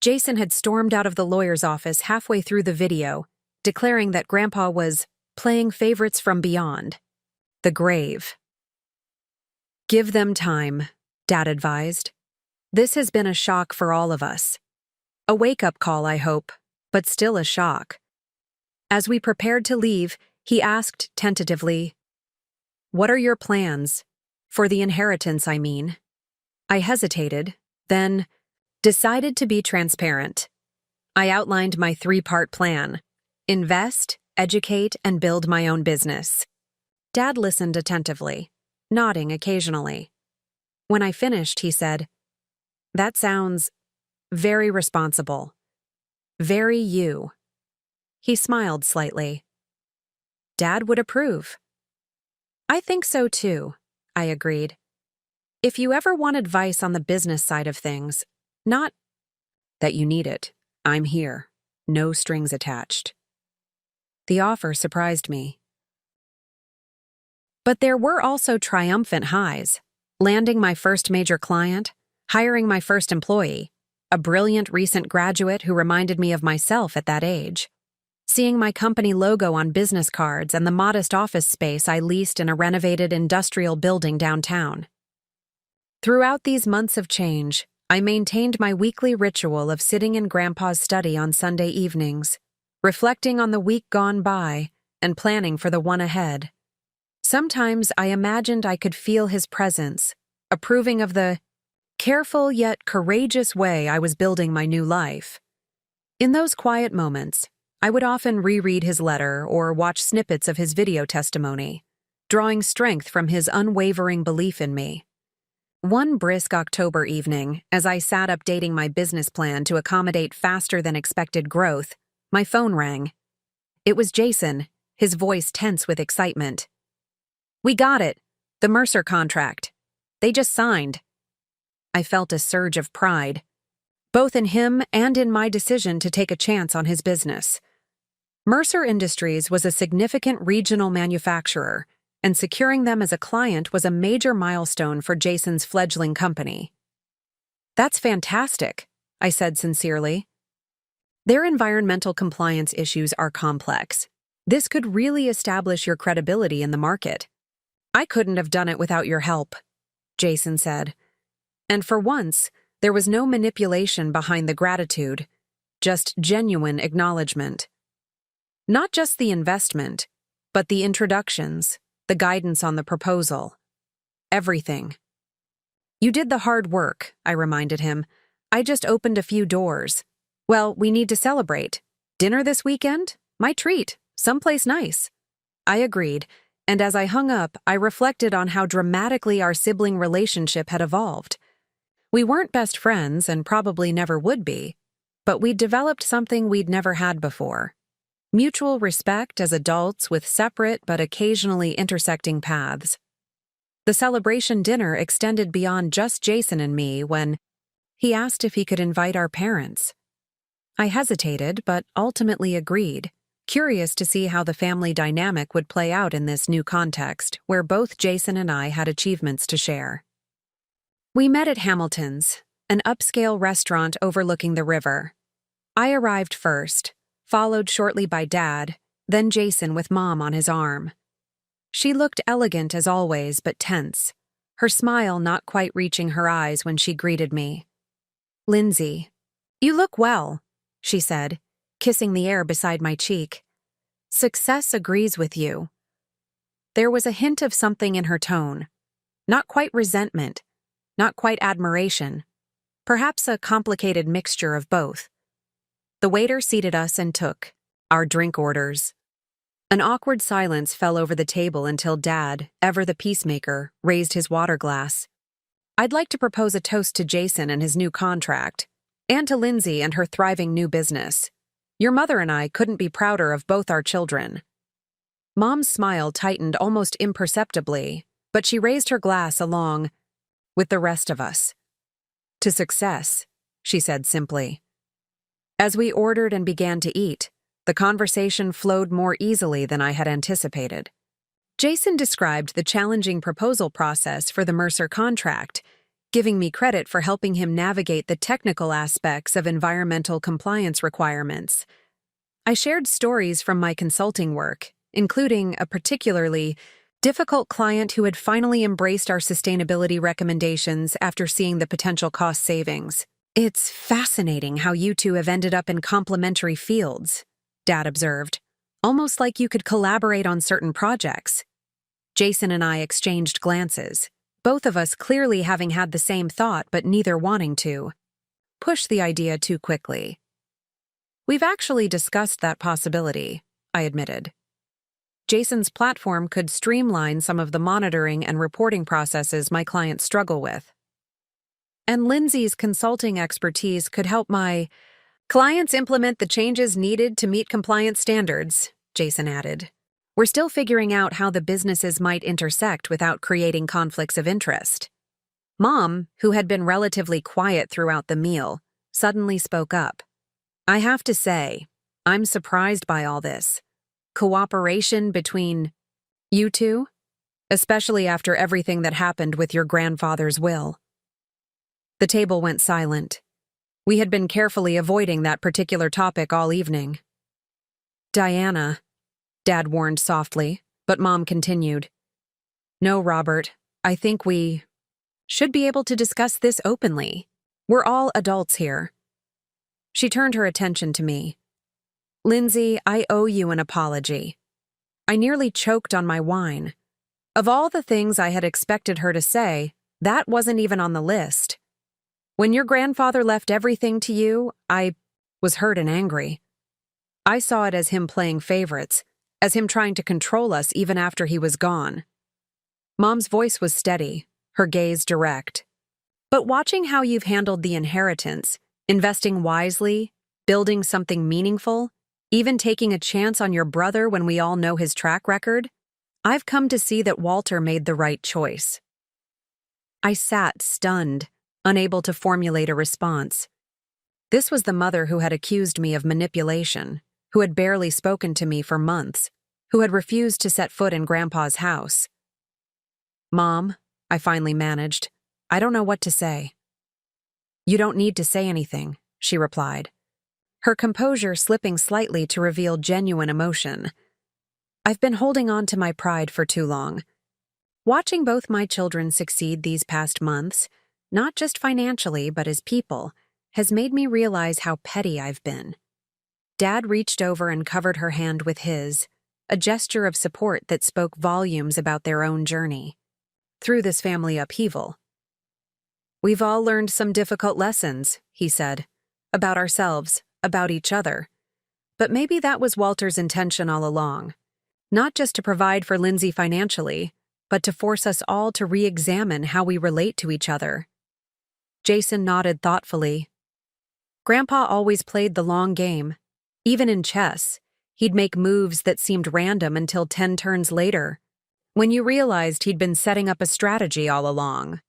Jason had stormed out of the lawyer's office halfway through the video, declaring that Grandpa was playing favorites from beyond, the grave. "Give them time," Dad advised. "This has been a shock for all of us. A wake-up call, I hope, but still a shock." As we prepared to leave, he asked tentatively, "What are your plans? For the inheritance, I mean." I hesitated, then decided to be transparent. I outlined my 3-part plan: invest, educate, and build my own business. Dad listened attentively, nodding occasionally. When I finished, he said, "That sounds very responsible. Very you." He smiled slightly. Dad would approve. "I think so too," I agreed. "If you ever want advice on the business side of things, not that you need it, I'm here. No strings attached." The offer surprised me. But there were also triumphant highs: landing my first major client, hiring my first employee, a brilliant recent graduate who reminded me of myself at that age, seeing my company logo on business cards and the modest office space I leased in a renovated industrial building downtown. Throughout these months of change, I maintained my weekly ritual of sitting in Grandpa's study on Sunday evenings, reflecting on the week gone by and planning for the one ahead. Sometimes I imagined I could feel his presence, approving of the careful yet courageous way I was building my new life. In those quiet moments, I would often reread his letter or watch snippets of his video testimony, drawing strength from his unwavering belief in me. One brisk October evening, as I sat updating my business plan to accommodate faster-than-expected growth, my phone rang. It was Jason, his voice tense with excitement. "We got it! The Mercer contract. They just signed." I felt a surge of pride, both in him and in my decision to take a chance on his business. Mercer Industries was a significant regional manufacturer, and securing them as a client was a major milestone for Jason's fledgling company. "That's fantastic," I said sincerely. "Their environmental compliance issues are complex. This could really establish your credibility in the market." "I couldn't have done it without your help," Jason said. And for once, there was no manipulation behind the gratitude, just genuine acknowledgement. Not just the investment, but the introductions, the guidance on the proposal. Everything. "You did the hard work," I reminded him. "I just opened a few doors. Well, we need to celebrate. Dinner this weekend? My treat. Someplace nice." I agreed, and as I hung up, I reflected on how dramatically our sibling relationship had evolved. We weren't best friends and probably never would be, but we'd developed something we'd never had before. Mutual respect as adults with separate but occasionally intersecting paths. The celebration dinner extended beyond just Jason and me when he asked if he could invite our parents. I hesitated, but ultimately agreed, curious to see how the family dynamic would play out in this new context where both Jason and I had achievements to share. We met at Hamilton's, an upscale restaurant overlooking the river. I arrived first, followed shortly by Dad, then Jason with Mom on his arm. She looked elegant as always, but tense, her smile not quite reaching her eyes when she greeted me. "Lindsay, you look well," she said, kissing the air beside my cheek. "Success agrees with you." There was a hint of something in her tone. Not quite resentment, not quite admiration. Perhaps a complicated mixture of both. The waiter seated us and took our drink orders. An awkward silence fell over the table until Dad, ever the peacemaker, raised his water glass. "I'd like to propose a toast to Jason and his new contract, and to Lindsay and her thriving new business. Your mother and I couldn't be prouder of both our children." Mom's smile tightened almost imperceptibly, but she raised her glass along with the rest of us. "To success," she said simply. As we ordered and began to eat, the conversation flowed more easily than I had anticipated. Jason described the challenging proposal process for the Mercer contract, giving me credit for helping him navigate the technical aspects of environmental compliance requirements. I shared stories from my consulting work, including a particularly difficult client who had finally embraced our sustainability recommendations after seeing the potential cost savings. "It's fascinating how you two have ended up in complementary fields," Dad observed, "almost like you could collaborate on certain projects." Jason and I exchanged glances, both of us clearly having had the same thought but neither wanting to push the idea too quickly. "We've actually discussed that possibility," I admitted. Jason's platform could streamline some of the monitoring and reporting processes my clients struggle with. "And Lindsay's consulting expertise could help my clients implement the changes needed to meet compliance standards," Jason added. "We're still figuring out how the businesses might intersect without creating conflicts of interest." Mom, who had been relatively quiet throughout the meal, suddenly spoke up. "I have to say, I'm surprised by all this. Cooperation between you two, especially after everything that happened with your grandfather's will." The table went silent. We had been carefully avoiding that particular topic all evening. "Diana," Dad warned softly, but Mom continued. "No, Robert, I think we should be able to discuss this openly. We're all adults here." She turned her attention to me. "Lindsay, I owe you an apology." I nearly choked on my wine. Of all the things I had expected her to say, that wasn't even on the list. When your grandfather left everything to you, I was hurt and angry. I saw it as him playing favorites, as him trying to control us even after he was gone. Mom's voice was steady, her gaze direct. "But watching how you've handled the inheritance, investing wisely, building something meaningful, even taking a chance on your brother when we all know his track record, I've come to see that Walter made the right choice." I sat stunned, unable to formulate a response. This was the mother who had accused me of manipulation, who had barely spoken to me for months, who had refused to set foot in Grandpa's house. "Mom," I finally managed, "I don't know what to say." "You don't need to say anything," she replied, her composure slipping slightly to reveal genuine emotion. "I've been holding on to my pride for too long. Watching both my children succeed these past months, not just financially but as people, has made me realize how petty I've been." Dad reached over and covered her hand with his, a gesture of support that spoke volumes about their own journey through this family upheaval. "We've all learned some difficult lessons," he said, "about ourselves, about each other. But maybe that was Walter's intention all along. Not just to provide for Lindsay financially, but to force us all to re-examine how we relate to each other." Jason nodded thoughtfully. "Grandpa always played the long game. Even in chess, he'd make moves that seemed random until 10 turns later, when you realized he'd been setting up a strategy all along."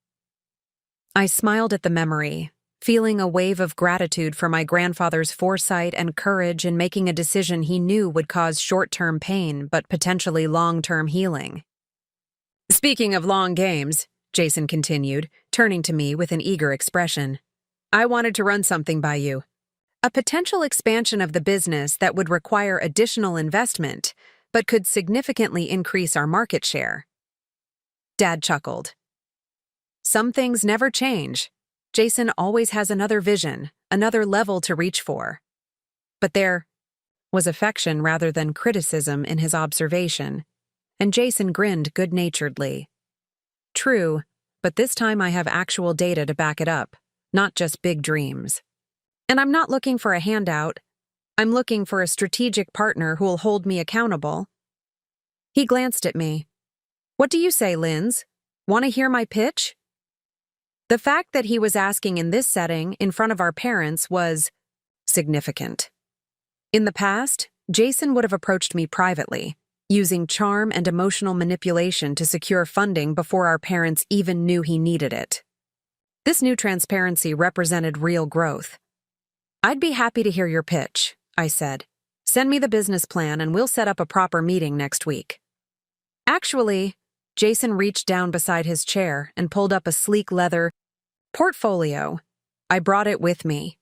I smiled at the memory, feeling a wave of gratitude for my grandfather's foresight and courage in making a decision he knew would cause short-term pain but potentially long-term healing. "Speaking of long games," Jason continued, turning to me with an eager expression, "I wanted to run something by you. A potential expansion of the business that would require additional investment, but could significantly increase our market share." Dad chuckled. "Some things never change. Jason always has another vision, another level to reach for. But there was affection rather than criticism in his observation, and Jason grinned good-naturedly. True, but this time I have actual data to back it up, not just big dreams. And I'm not looking for a handout. I'm looking for a strategic partner who'll hold me accountable. He glanced at me. What do you say, Linz? Want to hear my pitch? The fact that he was asking in this setting, in front of our parents, was significant. In the past, Jason would have approached me privately, using charm and emotional manipulation to secure funding before our parents even knew he needed it. This new transparency represented real growth. I'd be happy to hear your pitch, I said. Send me the business plan and we'll set up a proper meeting next week. Actually, Jason reached down beside his chair and pulled up a sleek leather portfolio. I brought it with me.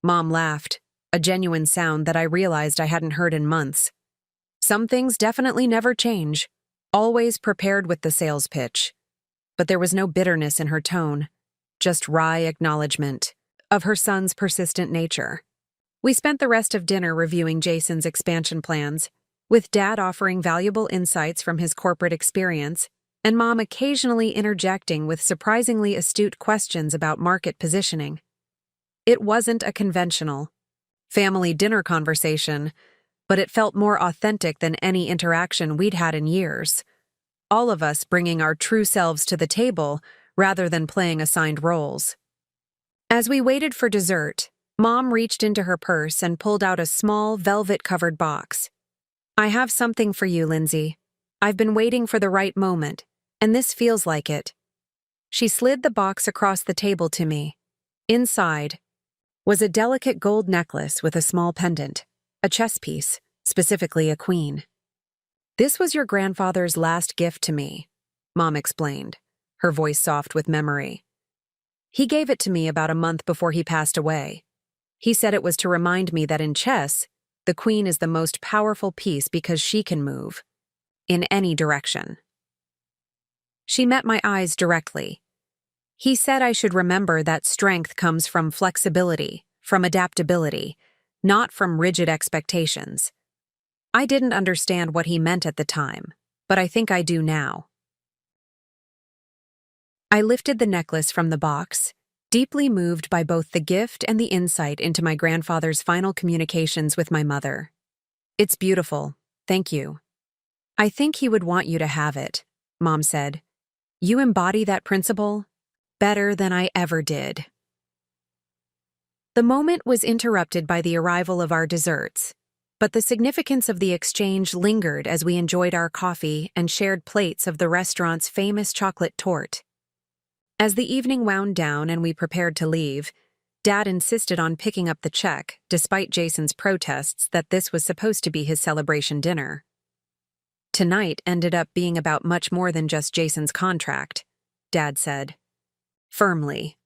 Mom laughed, a genuine sound that I realized I hadn't heard in months. Some things definitely never change, always prepared with the sales pitch. But there was no bitterness in her tone, just wry acknowledgement of her son's persistent nature. We spent the rest of dinner reviewing Jason's expansion plans, with Dad offering valuable insights from his corporate experience, and Mom occasionally interjecting with surprisingly astute questions about market positioning. It wasn't a conventional family dinner conversation, but it felt more authentic than any interaction we'd had in years. All of us bringing our true selves to the table rather than playing assigned roles. As we waited for dessert, Mom reached into her purse and pulled out a small, velvet-covered box. I have something for you, Lindsay. I've been waiting for the right moment, and this feels like it. She slid the box across the table to me. Inside was a delicate gold necklace with a small pendant, a chess piece, specifically a queen. This was your grandfather's last gift to me, Mom explained, her voice soft with memory. He gave it to me about a month before he passed away. He said it was to remind me that in chess, the queen is the most powerful piece because she can move in any direction. She met my eyes directly. He said I should remember that strength comes from flexibility, from adaptability, not from rigid expectations. I didn't understand what he meant at the time, but I think I do now. I lifted the necklace from the box, deeply moved by both the gift and the insight into my grandfather's final communications with my mother. It's beautiful, thank you. I think he would want you to have it, Mom said. You embody that principle better than I ever did. The moment was interrupted by the arrival of our desserts, but the significance of the exchange lingered as we enjoyed our coffee and shared plates of the restaurant's famous chocolate torte. As the evening wound down and we prepared to leave, Dad insisted on picking up the check, despite Jason's protests that this was supposed to be his celebration dinner. Tonight ended up being about much more than just Jason's contract, Dad said, firmly.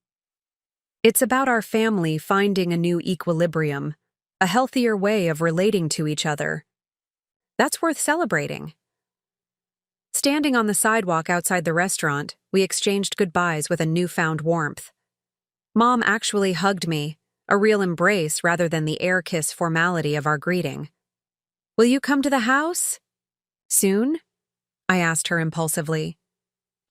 It's about our family finding a new equilibrium, a healthier way of relating to each other. That's worth celebrating. Standing on the sidewalk outside the restaurant, we exchanged goodbyes with a newfound warmth. Mom actually hugged me, a real embrace rather than the air kiss formality of our greeting. Will you come to the house? Soon? I asked her impulsively.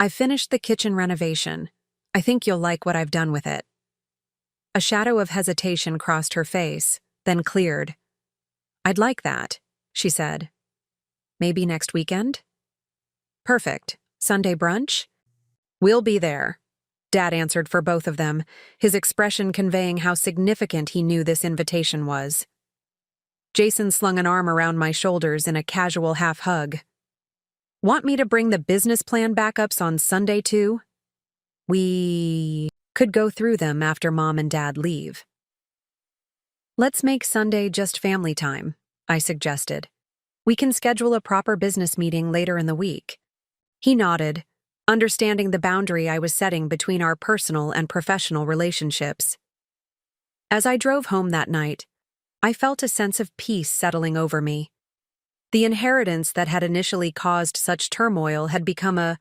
I've finished the kitchen renovation. I think you'll like what I've done with it. A shadow of hesitation crossed her face, then cleared. I'd like that, she said. Maybe next weekend? Perfect. Sunday brunch? We'll be there, Dad answered for both of them, his expression conveying how significant he knew this invitation was. Jason slung an arm around my shoulders in a casual half-hug. Want me to bring the business plan backups on Sunday too? We could go through them after Mom and Dad leave. Let's make Sunday just family time, I suggested. We can schedule a proper business meeting later in the week. He nodded, understanding the boundary I was setting between our personal and professional relationships. As I drove home that night, I felt a sense of peace settling over me. The inheritance that had initially caused such turmoil had become a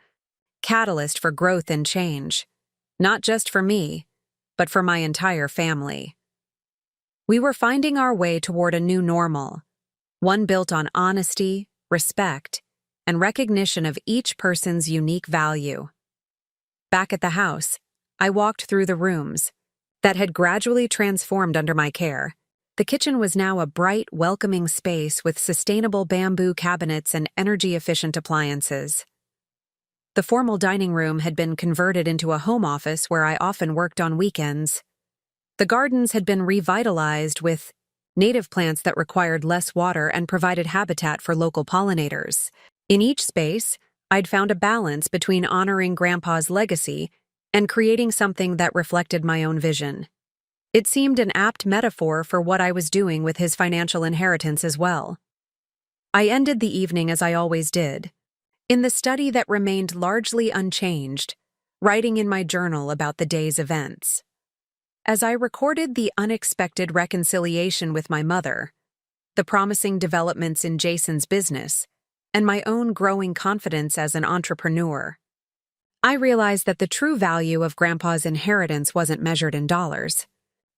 catalyst for growth and change, not just for me, but for my entire family. We were finding our way toward a new normal, one built on honesty, respect, and recognition of each person's unique value. Back at the house, I walked through the rooms that had gradually transformed under my care. The kitchen was now a bright, welcoming space with sustainable bamboo cabinets and energy-efficient appliances. The formal dining room had been converted into a home office where I often worked on weekends. The gardens had been revitalized with native plants that required less water and provided habitat for local pollinators. In each space, I'd found a balance between honoring Grandpa's legacy and creating something that reflected my own vision. It seemed an apt metaphor for what I was doing with his financial inheritance as well. I ended the evening as I always did, in the study that remained largely unchanged, writing in my journal about the day's events. As I recorded the unexpected reconciliation with my mother, the promising developments in Jason's business, and my own growing confidence as an entrepreneur, I realized that the true value of Grandpa's inheritance wasn't measured in dollars.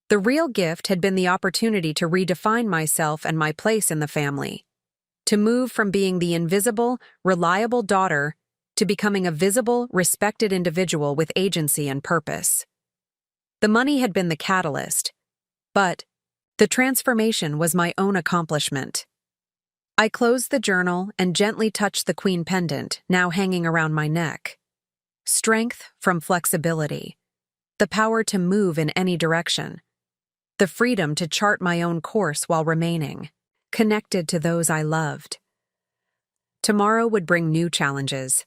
The real gift had been the opportunity to redefine myself and my place in the family, to move from being the invisible, reliable daughter to becoming a visible, respected individual with agency and purpose. The money had been the catalyst, but the transformation was my own accomplishment. I closed the journal and gently touched the queen pendant, now hanging around my neck. Strength from flexibility, the power to move in any direction, the freedom to chart my own course while remaining connected to those I loved. Tomorrow would bring new challenges,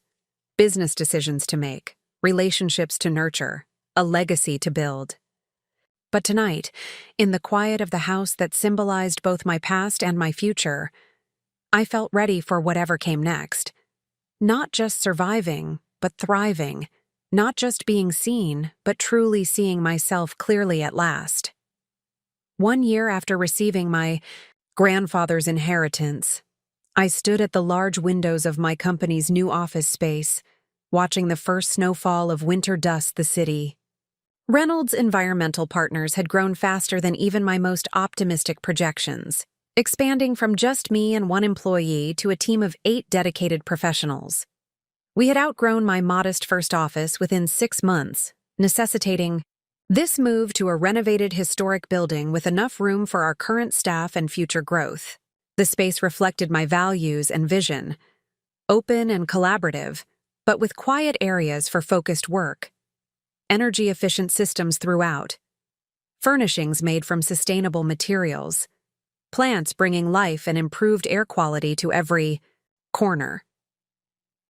business decisions to make, relationships to nurture, a legacy to build. But tonight, in the quiet of the house that symbolized both my past and my future, I felt ready for whatever came next. Not just surviving, but thriving. Not just being seen, but truly seeing myself clearly at last. 1 year after receiving my grandfather's inheritance, I stood at the large windows of my company's new office space, watching the first snowfall of winter dust the city. Reynolds Environmental Partners had grown faster than even my most optimistic projections, expanding from just me and one employee to a team of 8 dedicated professionals. We had outgrown my modest first office within 6 months, necessitating this move to a renovated historic building with enough room for our current staff and future growth. The space reflected my values and vision, open and collaborative, but with quiet areas for focused work, energy-efficient systems throughout, furnishings made from sustainable materials, plants bringing life and improved air quality to every corner.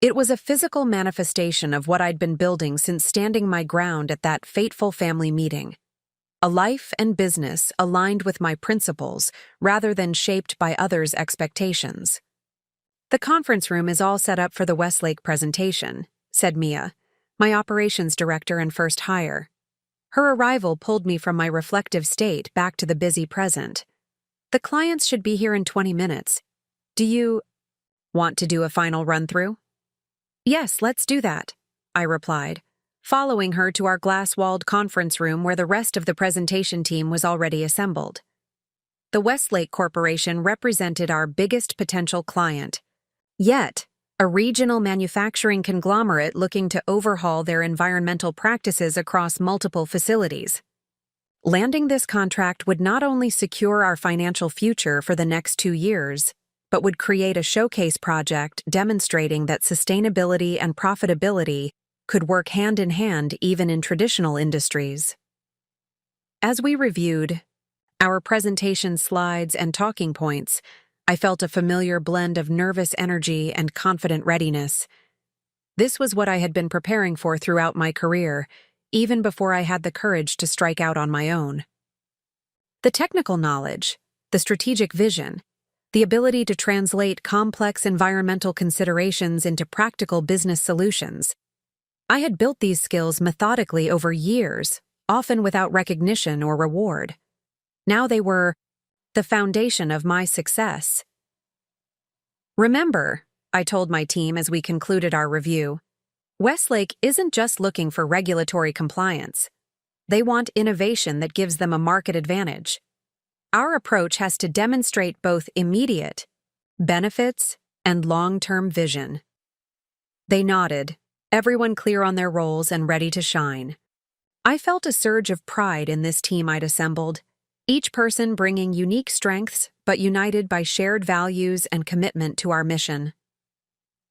It was a physical manifestation of what I'd been building since standing my ground at that fateful family meeting. A life and business aligned with my principles rather than shaped by others' expectations. "The conference room is all set up for the Westlake presentation," said Mia, my operations director and first hire. Her arrival pulled me from my reflective state back to the busy present. "The clients should be here in 20 minutes. Do you want to do a final run-through?" "Yes, let's do that," I replied, following her to our glass-walled conference room where the rest of the presentation team was already assembled. The Westlake Corporation represented our biggest potential client, yet a regional manufacturing conglomerate looking to overhaul their environmental practices across multiple facilities. Landing this contract would not only secure our financial future for the next 2 years, but would create a showcase project demonstrating that sustainability and profitability could work hand in hand even in traditional industries. As we reviewed our presentation slides and talking points, I felt a familiar blend of nervous energy and confident readiness. This was what I had been preparing for throughout my career, even before I had the courage to strike out on my own. The technical knowledge, the strategic vision, the ability to translate complex environmental considerations into practical business solutions. I had built these skills methodically over years, often without recognition or reward. Now they were the foundation of my success. "Remember," I told my team as we concluded our review, "Westlake isn't just looking for regulatory compliance. They want innovation that gives them a market advantage. Our approach has to demonstrate both immediate benefits, and long-term vision. They nodded, everyone clear on their roles and ready to shine. I felt a surge of pride in this team I'd assembled, each person bringing unique strengths but united by shared values and commitment to our mission.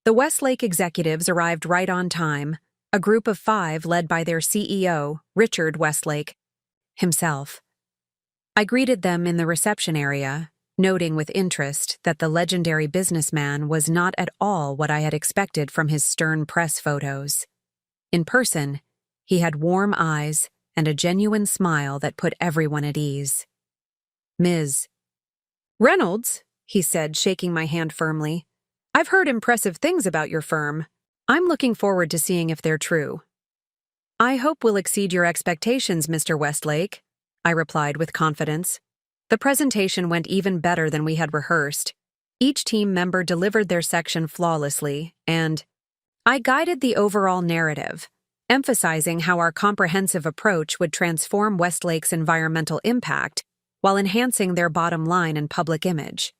The Westlake executives arrived right on time, a group of 5 led by their CEO, Richard Westlake himself. I greeted them in the reception area, noting with interest that the legendary businessman was not at all what I had expected from his stern press photos. In person, he had warm eyes and a genuine smile that put everyone at ease. "Ms. Reynolds," he said, shaking my hand firmly, "I've heard impressive things about your firm. I'm looking forward to seeing if they're true." "I hope we'll exceed your expectations, Mr. Westlake," I replied with confidence. The presentation went even better than we had rehearsed. Each team member delivered their section flawlessly, and I guided the overall narrative, emphasizing how our comprehensive approach would transform Westlake's environmental impact while enhancing their bottom line and public image.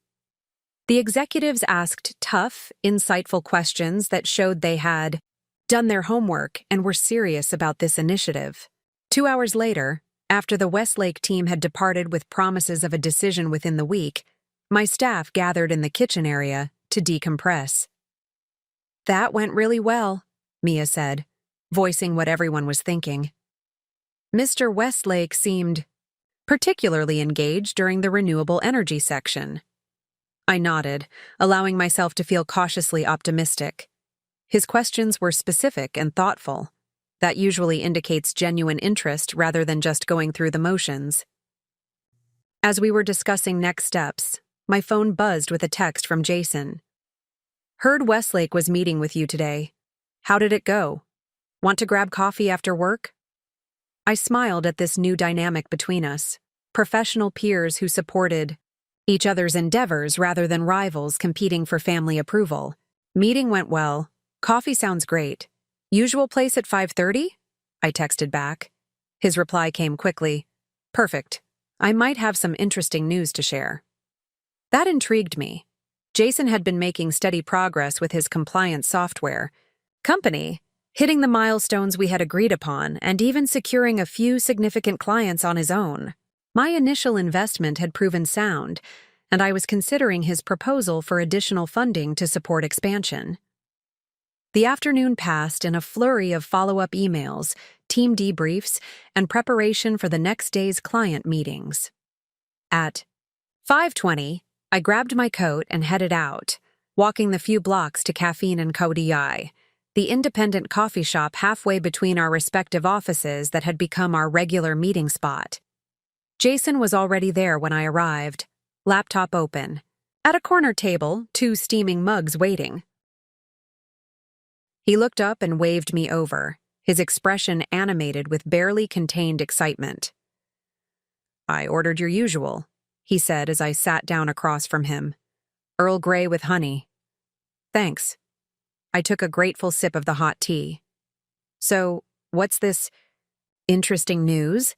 The executives asked tough, insightful questions that showed they had done their homework and were serious about this initiative. 2 hours later, after the Westlake team had departed with promises of a decision within the week, my staff gathered in the kitchen area to decompress. "That went really well," Mia said, voicing what everyone was thinking. Mr. Westlake seemed particularly engaged during the renewable energy section. I nodded, allowing myself to feel cautiously optimistic. His questions were specific and thoughtful. That usually indicates genuine interest rather than just going through the motions. As we were discussing next steps, my phone buzzed with a text from Jason. "Heard Westlake was meeting with you today. How did it go? Want to grab coffee after work?" I smiled at this new dynamic between us, professional peers who supported each other's endeavors rather than rivals competing for family approval. "Meeting went well. Coffee sounds great. Usual place at 5:30? I texted back. His reply came quickly. "Perfect. I might have some interesting news to share." That intrigued me. Jason had been making steady progress with his compliance software company, hitting the milestones we had agreed upon and even securing a few significant clients on his own. My initial investment had proven sound, and I was considering his proposal for additional funding to support expansion. The afternoon passed in a flurry of follow-up emails, team debriefs, and preparation for the next day's client meetings. At 5:20, I grabbed my coat and headed out, walking the few blocks to Caffeine & Co. DI, the independent coffee shop halfway between our respective offices that had become our regular meeting spot. Jason was already there when I arrived, laptop open. At a corner table, 2 steaming mugs waiting. He looked up and waved me over, his expression animated with barely contained excitement. "I ordered your usual," he said as I sat down across from him. "Earl Grey with honey." "Thanks." I took a grateful sip of the hot tea. "So, what's this interesting news?"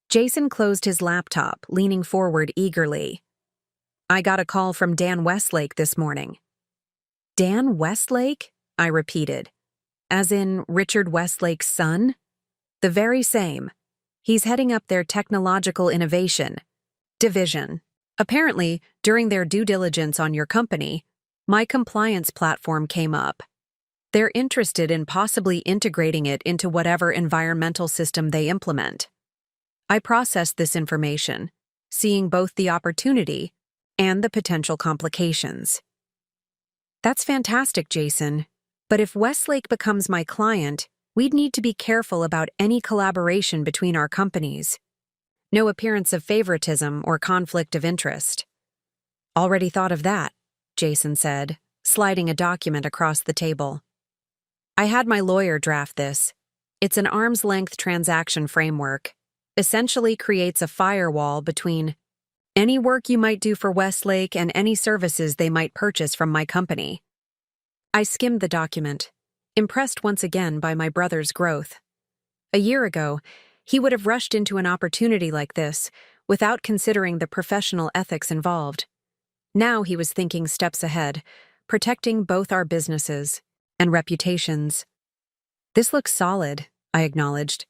Jason closed his laptop, leaning forward eagerly. "I got a call from Dan Westlake this morning." "Dan Westlake?" I repeated. "As in Richard Westlake's son?" "The very same. He's heading up their technological innovation division. Apparently, during their due diligence on your company, my compliance platform came up. They're interested in possibly integrating it into whatever environmental system they implement." I processed this information, seeing both the opportunity and the potential complications. "That's fantastic, Jason. But if Westlake becomes my client, we'd need to be careful about any collaboration between our companies. No appearance of favoritism or conflict of interest." "Already thought of that," Jason said, sliding a document across the table. "I had my lawyer draft this. It's an arm's-length transaction framework. Essentially creates a firewall between any work you might do for Westlake and any services they might purchase from my company." I skimmed the document, impressed once again by my brother's growth. A year ago, he would have rushed into an opportunity like this without considering the professional ethics involved. Now he was thinking steps ahead, protecting both our businesses and reputations. This looks solid, I acknowledged.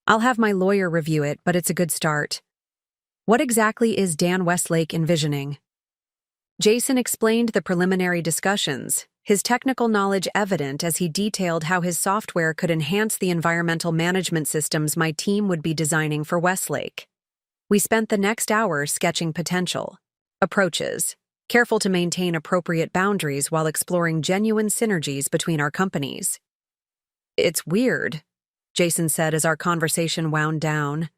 I'll have my lawyer review it, but it's a good start. What exactly is Dan Westlake envisioning? Jason explained the preliminary discussions, his technical knowledge evident as he detailed how his software could enhance the environmental management systems my team would be designing for Westlake. We spent the next hour sketching potential approaches, careful to maintain appropriate boundaries while exploring genuine synergies between our companies. It's weird, Jason said as our conversation wound down.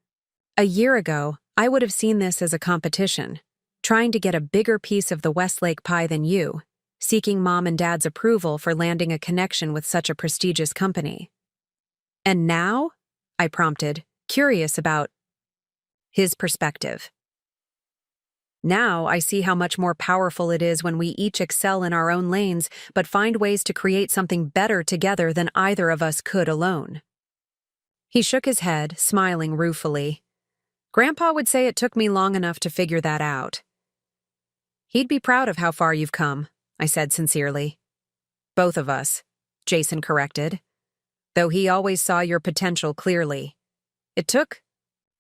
A year ago, I would have seen this as a competition, trying to get a bigger piece of the Westlake pie than you, seeking Mom and Dad's approval for landing a connection with such a prestigious company. And now? I prompted, curious about his perspective. Now I see how much more powerful it is when we each excel in our own lanes but find ways to create something better together than either of us could alone. He shook his head, smiling ruefully. Grandpa would say it took me long enough to figure that out. He'd be proud of how far you've come, I said sincerely. Both of us, Jason corrected, though he always saw your potential clearly. It took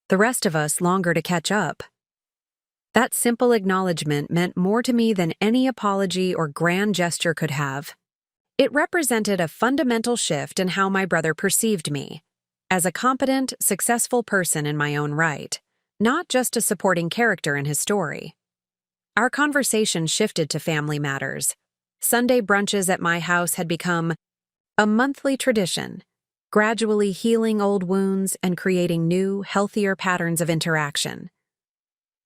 the rest of us longer to catch up. That simple acknowledgement meant more to me than any apology or grand gesture could have. It represented a fundamental shift in how my brother perceived me, as a competent, successful person in my own right, not just a supporting character in his story. Our conversation shifted to family matters. Sunday brunches at my house had become a monthly tradition, gradually healing old wounds and creating new, healthier patterns of interaction.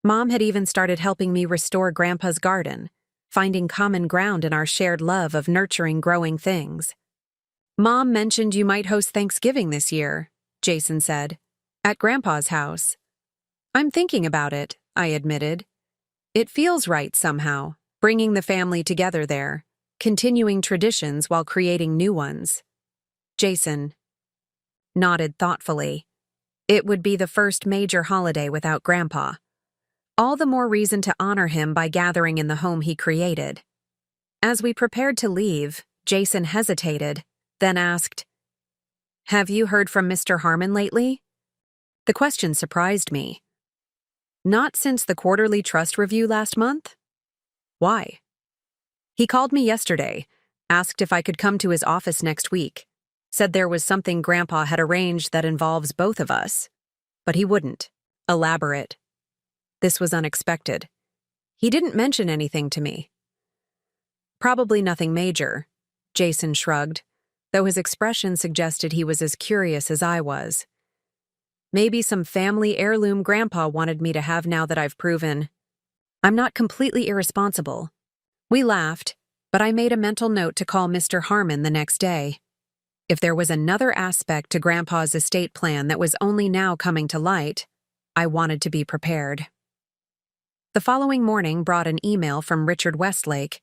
Mom had even started helping me restore Grandpa's garden, finding common ground in our shared love of nurturing growing things. Mom mentioned you might host Thanksgiving this year, Jason said, at Grandpa's house. I'm thinking about it, I admitted. It feels right somehow, bringing the family together there, continuing traditions while creating new ones. Jason nodded thoughtfully. It would be the first major holiday without Grandpa. All the more reason to honor him by gathering in the home he created. As we prepared to leave, Jason hesitated, then asked, Have you heard from Mr. Harmon lately? The question surprised me. Not since the quarterly trust review last month? Why? He called me yesterday, asked if I could come to his office next week, said there was something Grandpa had arranged that involves both of us. But he wouldn't elaborate. This was unexpected. He didn't mention anything to me. Probably nothing major, Jason shrugged, though his expression suggested he was as curious as I was. Maybe some family heirloom Grandpa wanted me to have now that I've proven I'm not completely irresponsible. We laughed, but I made a mental note to call Mr. Harmon the next day. If there was another aspect to Grandpa's estate plan that was only now coming to light, I wanted to be prepared. The following morning brought an email from Richard Westlake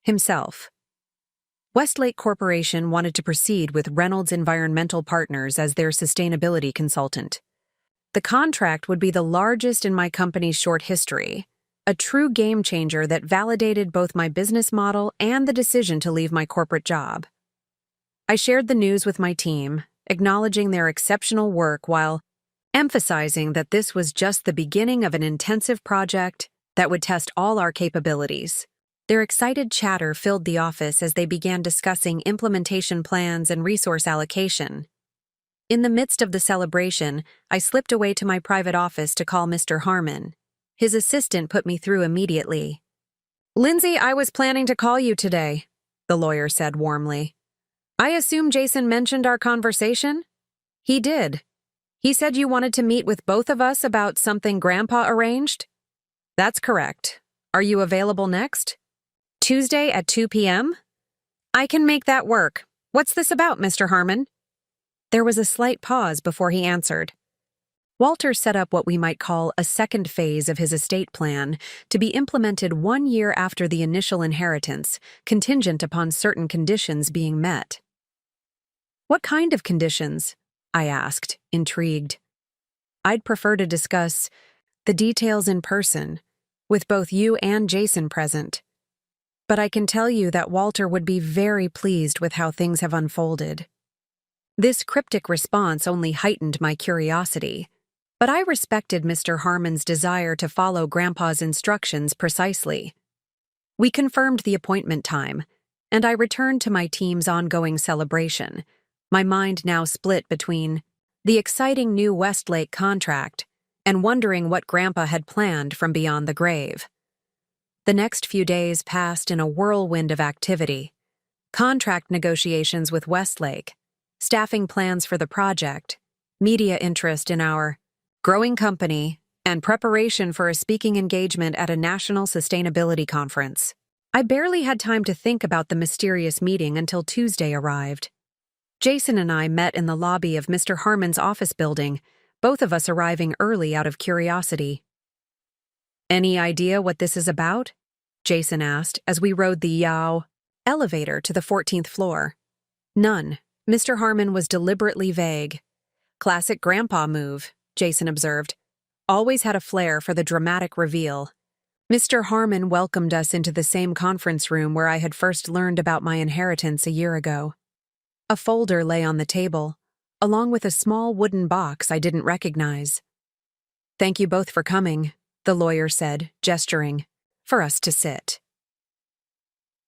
himself. Westlake Corporation wanted to proceed with Reynolds Environmental Partners as their sustainability consultant. The contract would be the largest in my company's short history, a true game changer that validated both my business model and the decision to leave my corporate job. I shared the news with my team, acknowledging their exceptional work while emphasizing that this was just the beginning of an intensive project that would test all our capabilities. Their excited chatter filled the office as they began discussing implementation plans and resource allocation. In the midst of the celebration, I slipped away to my private office to call Mr. Harmon. His assistant put me through immediately. "Lindsay, I was planning to call you today," the lawyer said warmly. "I assume Jason mentioned our conversation?" "He did. He said you wanted to meet with both of us about something Grandpa arranged?" "That's correct. Are you available next?" "Tuesday at 2 p.m.? I can make that work. What's this about, Mr. Harmon?" There was a slight pause before he answered. Walter set up what we might call a second phase of his estate plan to be implemented 1 year after the initial inheritance, contingent upon certain conditions being met. "What kind of conditions?" I asked, intrigued. "I'd prefer to discuss the details in person," with both you and Jason present. But I can tell you that Walter would be very pleased with how things have unfolded." This cryptic response only heightened my curiosity, but I respected Mr. Harmon's desire to follow Grandpa's instructions precisely. We confirmed the appointment time, and I returned to my team's ongoing celebration, my mind now split between the exciting new Westlake contract and wondering what Grandpa had planned from beyond the grave. The next few days passed in a whirlwind of activity: contract negotiations with Westlake, staffing plans for the project, media interest in our growing company, and preparation for a speaking engagement at a national sustainability conference. I barely had time to think about the mysterious meeting until Tuesday arrived. Jason and I met in the lobby of Mr. Harmon's office building, both of us arriving early out of curiosity. "Any idea what this is about?" Jason asked as we rode the Yao elevator to the 14th floor. "None." Mr. Harmon was deliberately vague. "Classic Grandpa move," Jason observed. "Always had a flair for the dramatic reveal." Mr. Harmon welcomed us into the same conference room where I had first learned about my inheritance a year ago. A folder lay on the table, along with a small wooden box I didn't recognize. "Thank you both for coming," the lawyer said, gesturing for us to sit.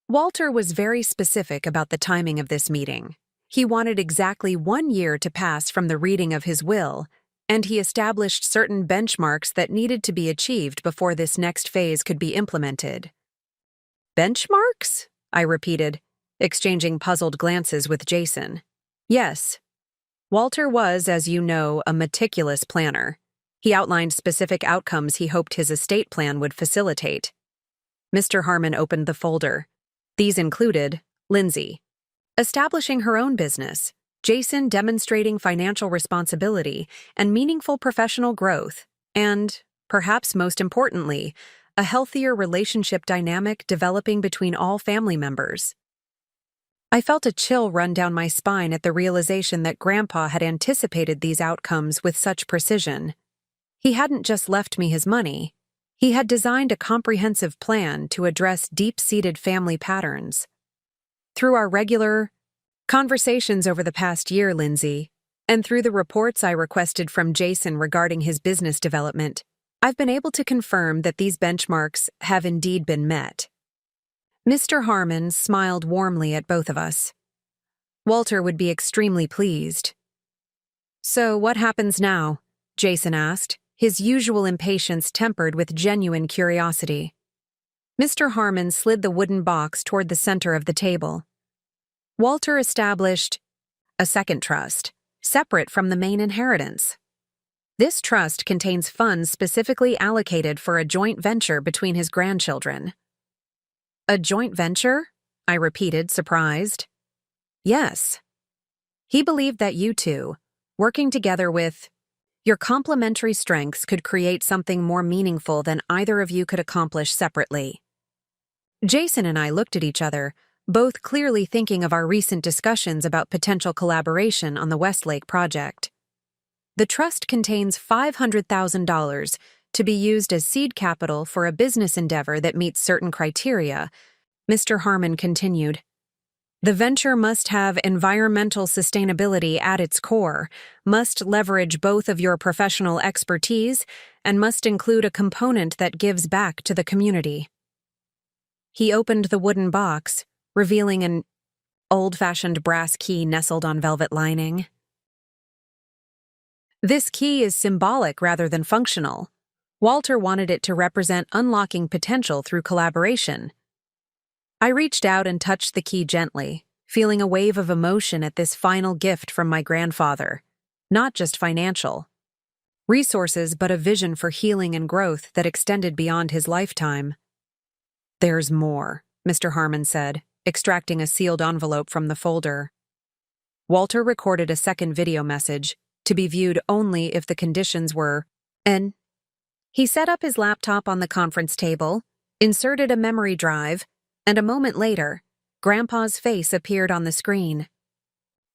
Walter was very specific about the timing of this meeting. He wanted exactly 1 year to pass from the reading of his will, and he established certain benchmarks that needed to be achieved before this next phase could be implemented. "Benchmarks?" I repeated, exchanging puzzled glances with Jason. "Yes." Walter was, as you know, a meticulous planner. He outlined specific outcomes he hoped his estate plan would facilitate. Mr. Harmon opened the folder. These included Lindsay establishing her own business, Jason demonstrating financial responsibility and meaningful professional growth, and, perhaps most importantly, a healthier relationship dynamic developing between all family members. I felt a chill run down my spine at the realization that Grandpa had anticipated these outcomes with such precision. He hadn't just left me his money. He had designed a comprehensive plan to address deep-seated family patterns. Through our regular conversations over the past year, Lindsay, and through the reports I requested from Jason regarding his business development, I've been able to confirm that these benchmarks have indeed been met. Mr. Harmon smiled warmly at both of us. Walter would be extremely pleased. "So what happens now?" Jason asked, his usual impatience tempered with genuine curiosity. Mr. Harmon slid the wooden box toward the center of the table. Walter established a second trust, separate from the main inheritance. This trust contains funds specifically allocated for a joint venture between his grandchildren. "A joint venture?" I repeated, surprised. "Yes." He believed that you two, working together with your complementary strengths, could create something more meaningful than either of you could accomplish separately. Jason and I looked at each other, both clearly thinking of our recent discussions about potential collaboration on the Westlake project. The trust contains $500,000 to be used as seed capital for a business endeavor that meets certain criteria, Mr. Harmon continued. The venture must have environmental sustainability at its core, must leverage both of your professional expertise, and must include a component that gives back to the community. He opened the wooden box, revealing an old-fashioned brass key nestled on velvet lining. This key is symbolic rather than functional. Walter wanted it to represent unlocking potential through collaboration. I reached out and touched the key gently, feeling a wave of emotion at this final gift from my grandfather. Not just financial resources, but a vision for healing and growth that extended beyond his lifetime. "There's more," Mr. Harmon said, extracting a sealed envelope from the folder. Walter recorded a second video message, to be viewed only if the conditions were N. He set up his laptop on the conference table, inserted a memory drive, and a moment later, Grandpa's face appeared on the screen.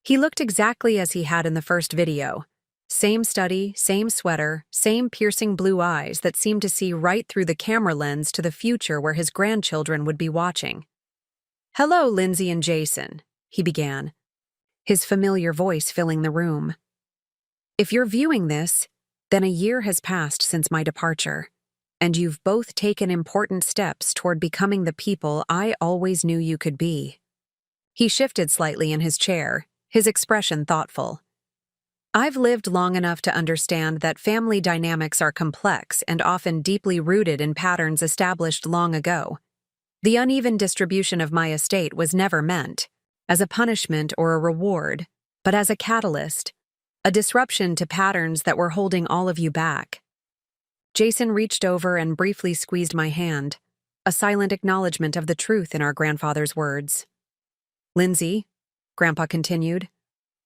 He looked exactly as he had in the first video, Same study, same sweater, same piercing blue eyes that seemed to see right through the camera lens to the future where his grandchildren would be watching. "Hello, Lindsay and Jason," he began, his familiar voice filling the room. "If you're viewing this, then a year has passed since my departure, and you've both taken important steps toward becoming the people I always knew you could be." He shifted slightly in his chair, his expression thoughtful. "I've lived long enough to understand that family dynamics are complex and often deeply rooted in patterns established long ago. The uneven distribution of my estate was never meant as a punishment or a reward, but as a catalyst, a disruption to patterns that were holding all of you back." Jason reached over and briefly squeezed my hand, a silent acknowledgement of the truth in our grandfather's words. "Lindsay," Grandpa continued,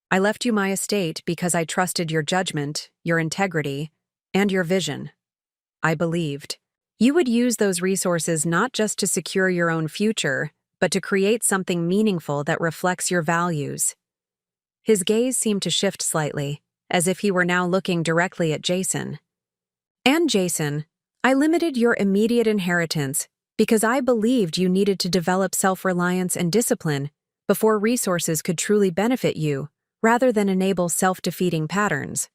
"I left you my estate because I trusted your judgment, your integrity, and your vision. I believed you would use those resources not just to secure your own future, but to create something meaningful that reflects your values." His gaze seemed to shift slightly, as if he were now looking directly at Jason. "And Jason, I limited your immediate inheritance because I believed you needed to develop self-reliance and discipline before resources could truly benefit you, rather than enable self-defeating patterns.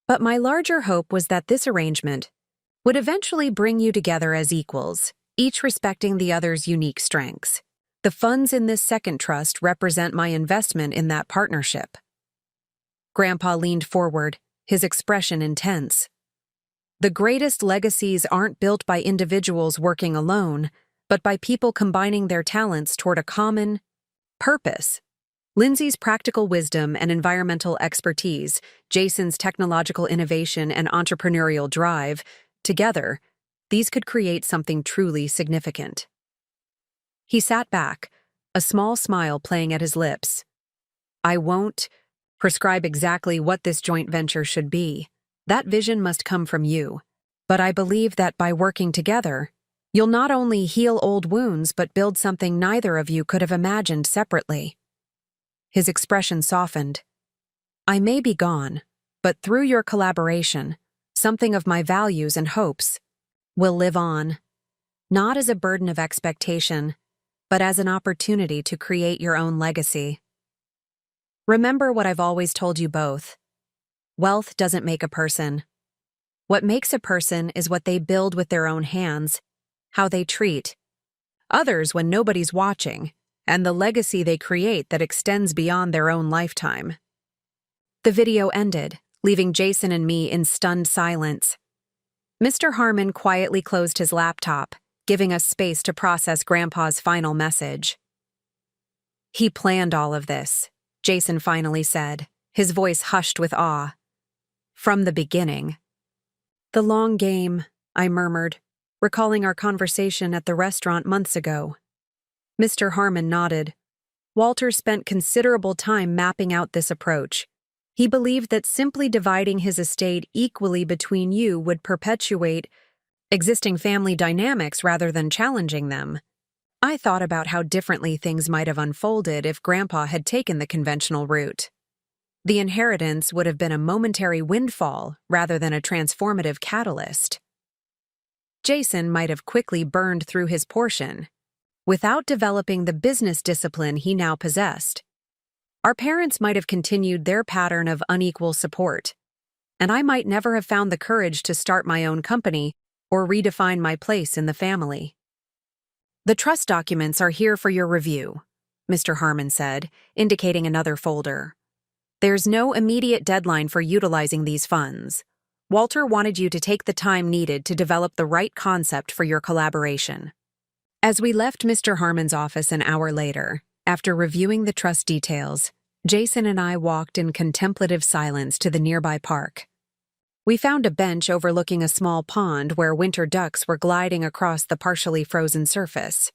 But my larger hope was that this arrangement would eventually bring you together as equals, each respecting the other's unique strengths. The funds in this second trust represent my investment in that partnership." Grandpa leaned forward, his expression intense. "The greatest legacies aren't built by individuals working alone, but by people combining their talents toward a common purpose." Lindsay's practical wisdom and environmental expertise, Jason's technological innovation and entrepreneurial drive, together, these could create something truly significant. He sat back, a small smile playing at his lips. "I won't prescribe exactly what this joint venture should be. That vision must come from you. But I believe that by working together, you'll not only heal old wounds but build something neither of you could have imagined separately." His expression softened. "I may be gone, but through your collaboration, something of my values and hopes will live on, not as a burden of expectation, but as an opportunity to create your own legacy. Remember what I've always told you both. Wealth doesn't make a person. What makes a person is what they build with their own hands, how they treat others when nobody's watching, and the legacy they create that extends beyond their own lifetime." The video ended, leaving Jason and me in stunned silence. Mr. Harmon quietly closed his laptop, giving us space to process Grandpa's final message. "He planned all of this," Jason finally said, his voice hushed with awe. "From the beginning." "The long game," I murmured, recalling our conversation at the restaurant months ago. Mr. Harmon nodded. "Walter spent considerable time mapping out this approach. He believed that simply dividing his estate equally between you would perpetuate existing family dynamics rather than challenging them. I thought about how differently things might have unfolded if Grandpa had taken the conventional route. The inheritance would have been a momentary windfall rather than a transformative catalyst. Jason might have quickly burned through his portion, without developing the business discipline he now possessed. Our parents might have continued their pattern of unequal support, and I might never have found the courage to start my own company or redefine my place in the family. "The trust documents are here for your review," Mr. Harmon said, indicating another folder. "There's no immediate deadline for utilizing these funds. Walter wanted you to take the time needed to develop the right concept for your collaboration." As we left Mr. Harmon's office an hour later, after reviewing the trust details, Jason and I walked in contemplative silence to the nearby park. We found a bench overlooking a small pond where winter ducks were gliding across the partially frozen surface.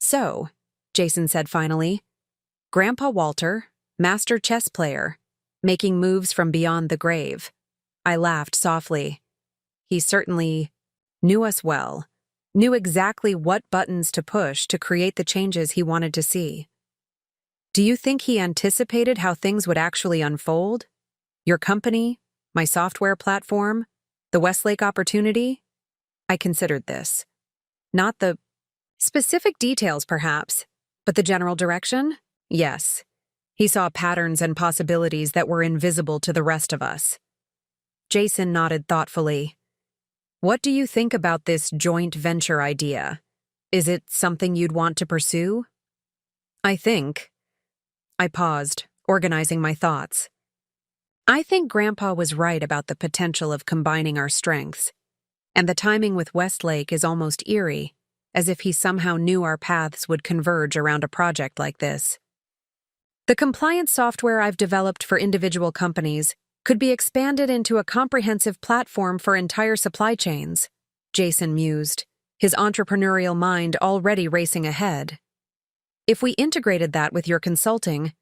"So," Jason said finally, "Grandpa Walter, master chess player, making moves from beyond the grave." I laughed softly. He certainly knew us well, knew exactly what buttons to push to create the changes he wanted to see. "Do you think he anticipated how things would actually unfold?" Your company? My software platform? The Westlake opportunity? I considered this. Not the specific details, perhaps, but the general direction? Yes. He saw patterns and possibilities that were invisible to the rest of us. Jason nodded thoughtfully. What do you think about this joint venture idea? Is it something you'd want to pursue? I paused, organizing my thoughts. I think Grandpa was right about the potential of combining our strengths, and the timing with Westlake is almost eerie, as if he somehow knew our paths would converge around a project like this. The compliance software I've developed for individual companies could be expanded into a comprehensive platform for entire supply chains, Jason mused, his entrepreneurial mind already racing ahead. If we integrated that with your consulting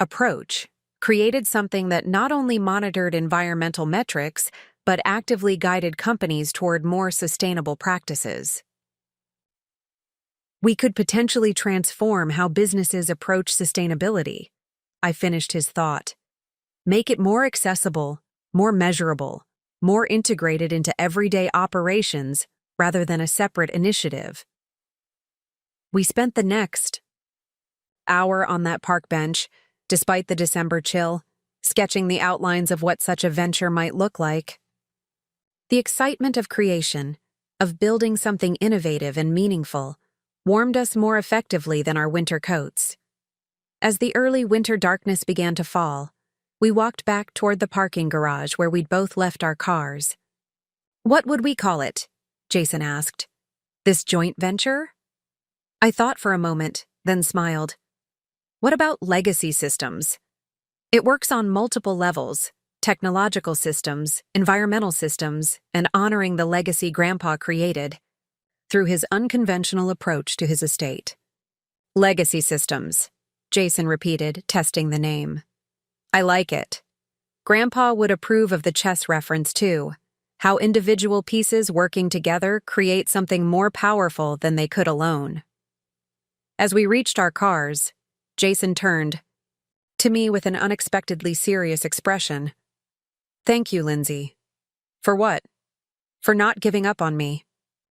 approach, created something that not only monitored environmental metrics, but actively guided companies toward more sustainable practices. We could potentially transform how businesses approach sustainability. I finished his thought. Make it more accessible, more measurable, more integrated into everyday operations rather than a separate initiative. We spent the next hour on that park bench, despite the December chill, sketching the outlines of what such a venture might look like. The excitement of creation, of building something innovative and meaningful, warmed us more effectively than our winter coats. As the early winter darkness began to fall, we walked back toward the parking garage where we'd both left our cars. What would we call it? Jason asked. This joint venture? I thought for a moment, then smiled. What about legacy systems? It works on multiple levels: technological systems, environmental systems, and honoring the legacy Grandpa created through his unconventional approach to his estate. Legacy systems, Jason repeated, testing the name. I like it. Grandpa would approve of the chess reference, too. How individual pieces working together create something more powerful than they could alone. As we reached our cars, Jason turned to me with an unexpectedly serious expression. Thank you, Lindsay. For what? For not giving up on me.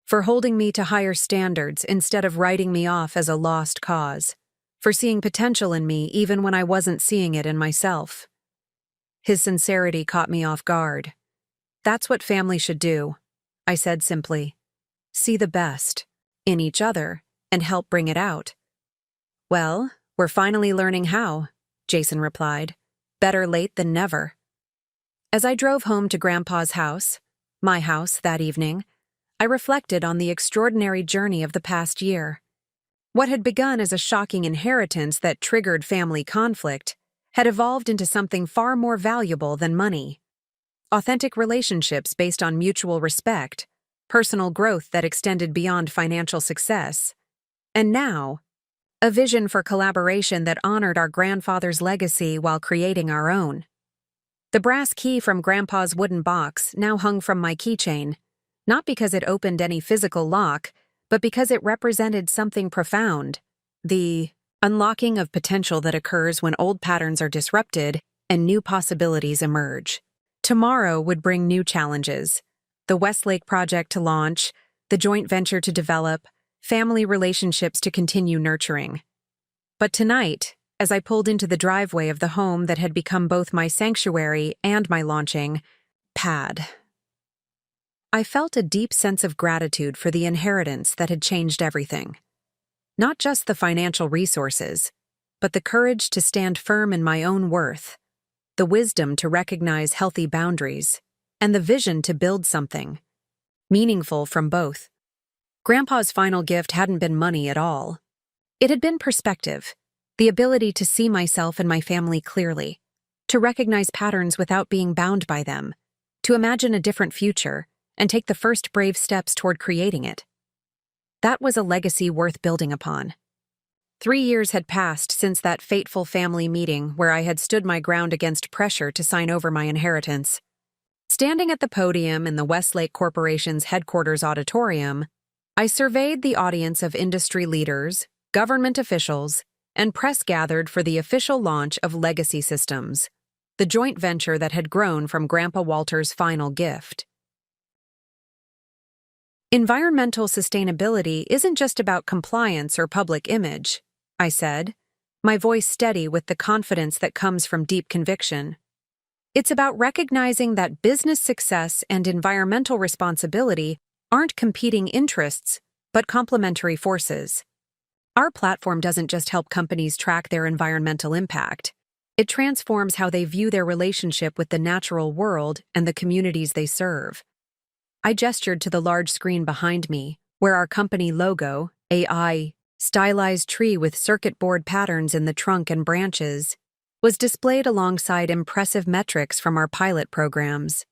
For holding me to higher standards instead of writing me off as a lost cause. For seeing potential in me even when I wasn't seeing it in myself. His sincerity caught me off guard. That's what family should do, I said simply. See the best in each other and help bring it out. Well, we're finally learning how, Jason replied. Better late than never. As I drove home to Grandpa's house, my house, that evening, I reflected on the extraordinary journey of the past year. What had begun as a shocking inheritance that triggered family conflict had evolved into something far more valuable than money. Authentic relationships based on mutual respect, personal growth that extended beyond financial success, and now, a vision for collaboration that honored our grandfather's legacy while creating our own. The brass key from Grandpa's wooden box now hung from my keychain, not because it opened any physical lock, but because it represented something profound, the unlocking of potential that occurs when old patterns are disrupted and new possibilities emerge. Tomorrow would bring new challenges: the Westlake project to launch, the joint venture to develop, family relationships to continue nurturing. But tonight, as I pulled into the driveway of the home that had become both my sanctuary and my launching pad, I felt a deep sense of gratitude for the inheritance that had changed everything. Not just the financial resources, but the courage to stand firm in my own worth, the wisdom to recognize healthy boundaries, and the vision to build something meaningful from both. Grandpa's final gift hadn't been money at all. It had been perspective, the ability to see myself and my family clearly, to recognize patterns without being bound by them, to imagine a different future, and take the first brave steps toward creating it. That was a legacy worth building upon. 3 years had passed since that fateful family meeting where I had stood my ground against pressure to sign over my inheritance. Standing at the podium in the Westlake Corporation's headquarters auditorium, I surveyed the audience of industry leaders, government officials, and press gathered for the official launch of Legacy Systems. the joint venture that had grown from Grandpa Walter's final gift. Environmental sustainability isn't just about compliance or public image, I said, my voice steady with the confidence that comes from deep conviction. It's about recognizing that business success and environmental responsibility aren't competing interests, but complementary forces. Our platform doesn't just help companies track their environmental impact. It transforms how they view their relationship with the natural world and the communities they serve. I gestured to the large screen behind me, where our company logo, AI, stylized tree with circuit board patterns in the trunk and branches, was displayed alongside impressive metrics from our pilot programs.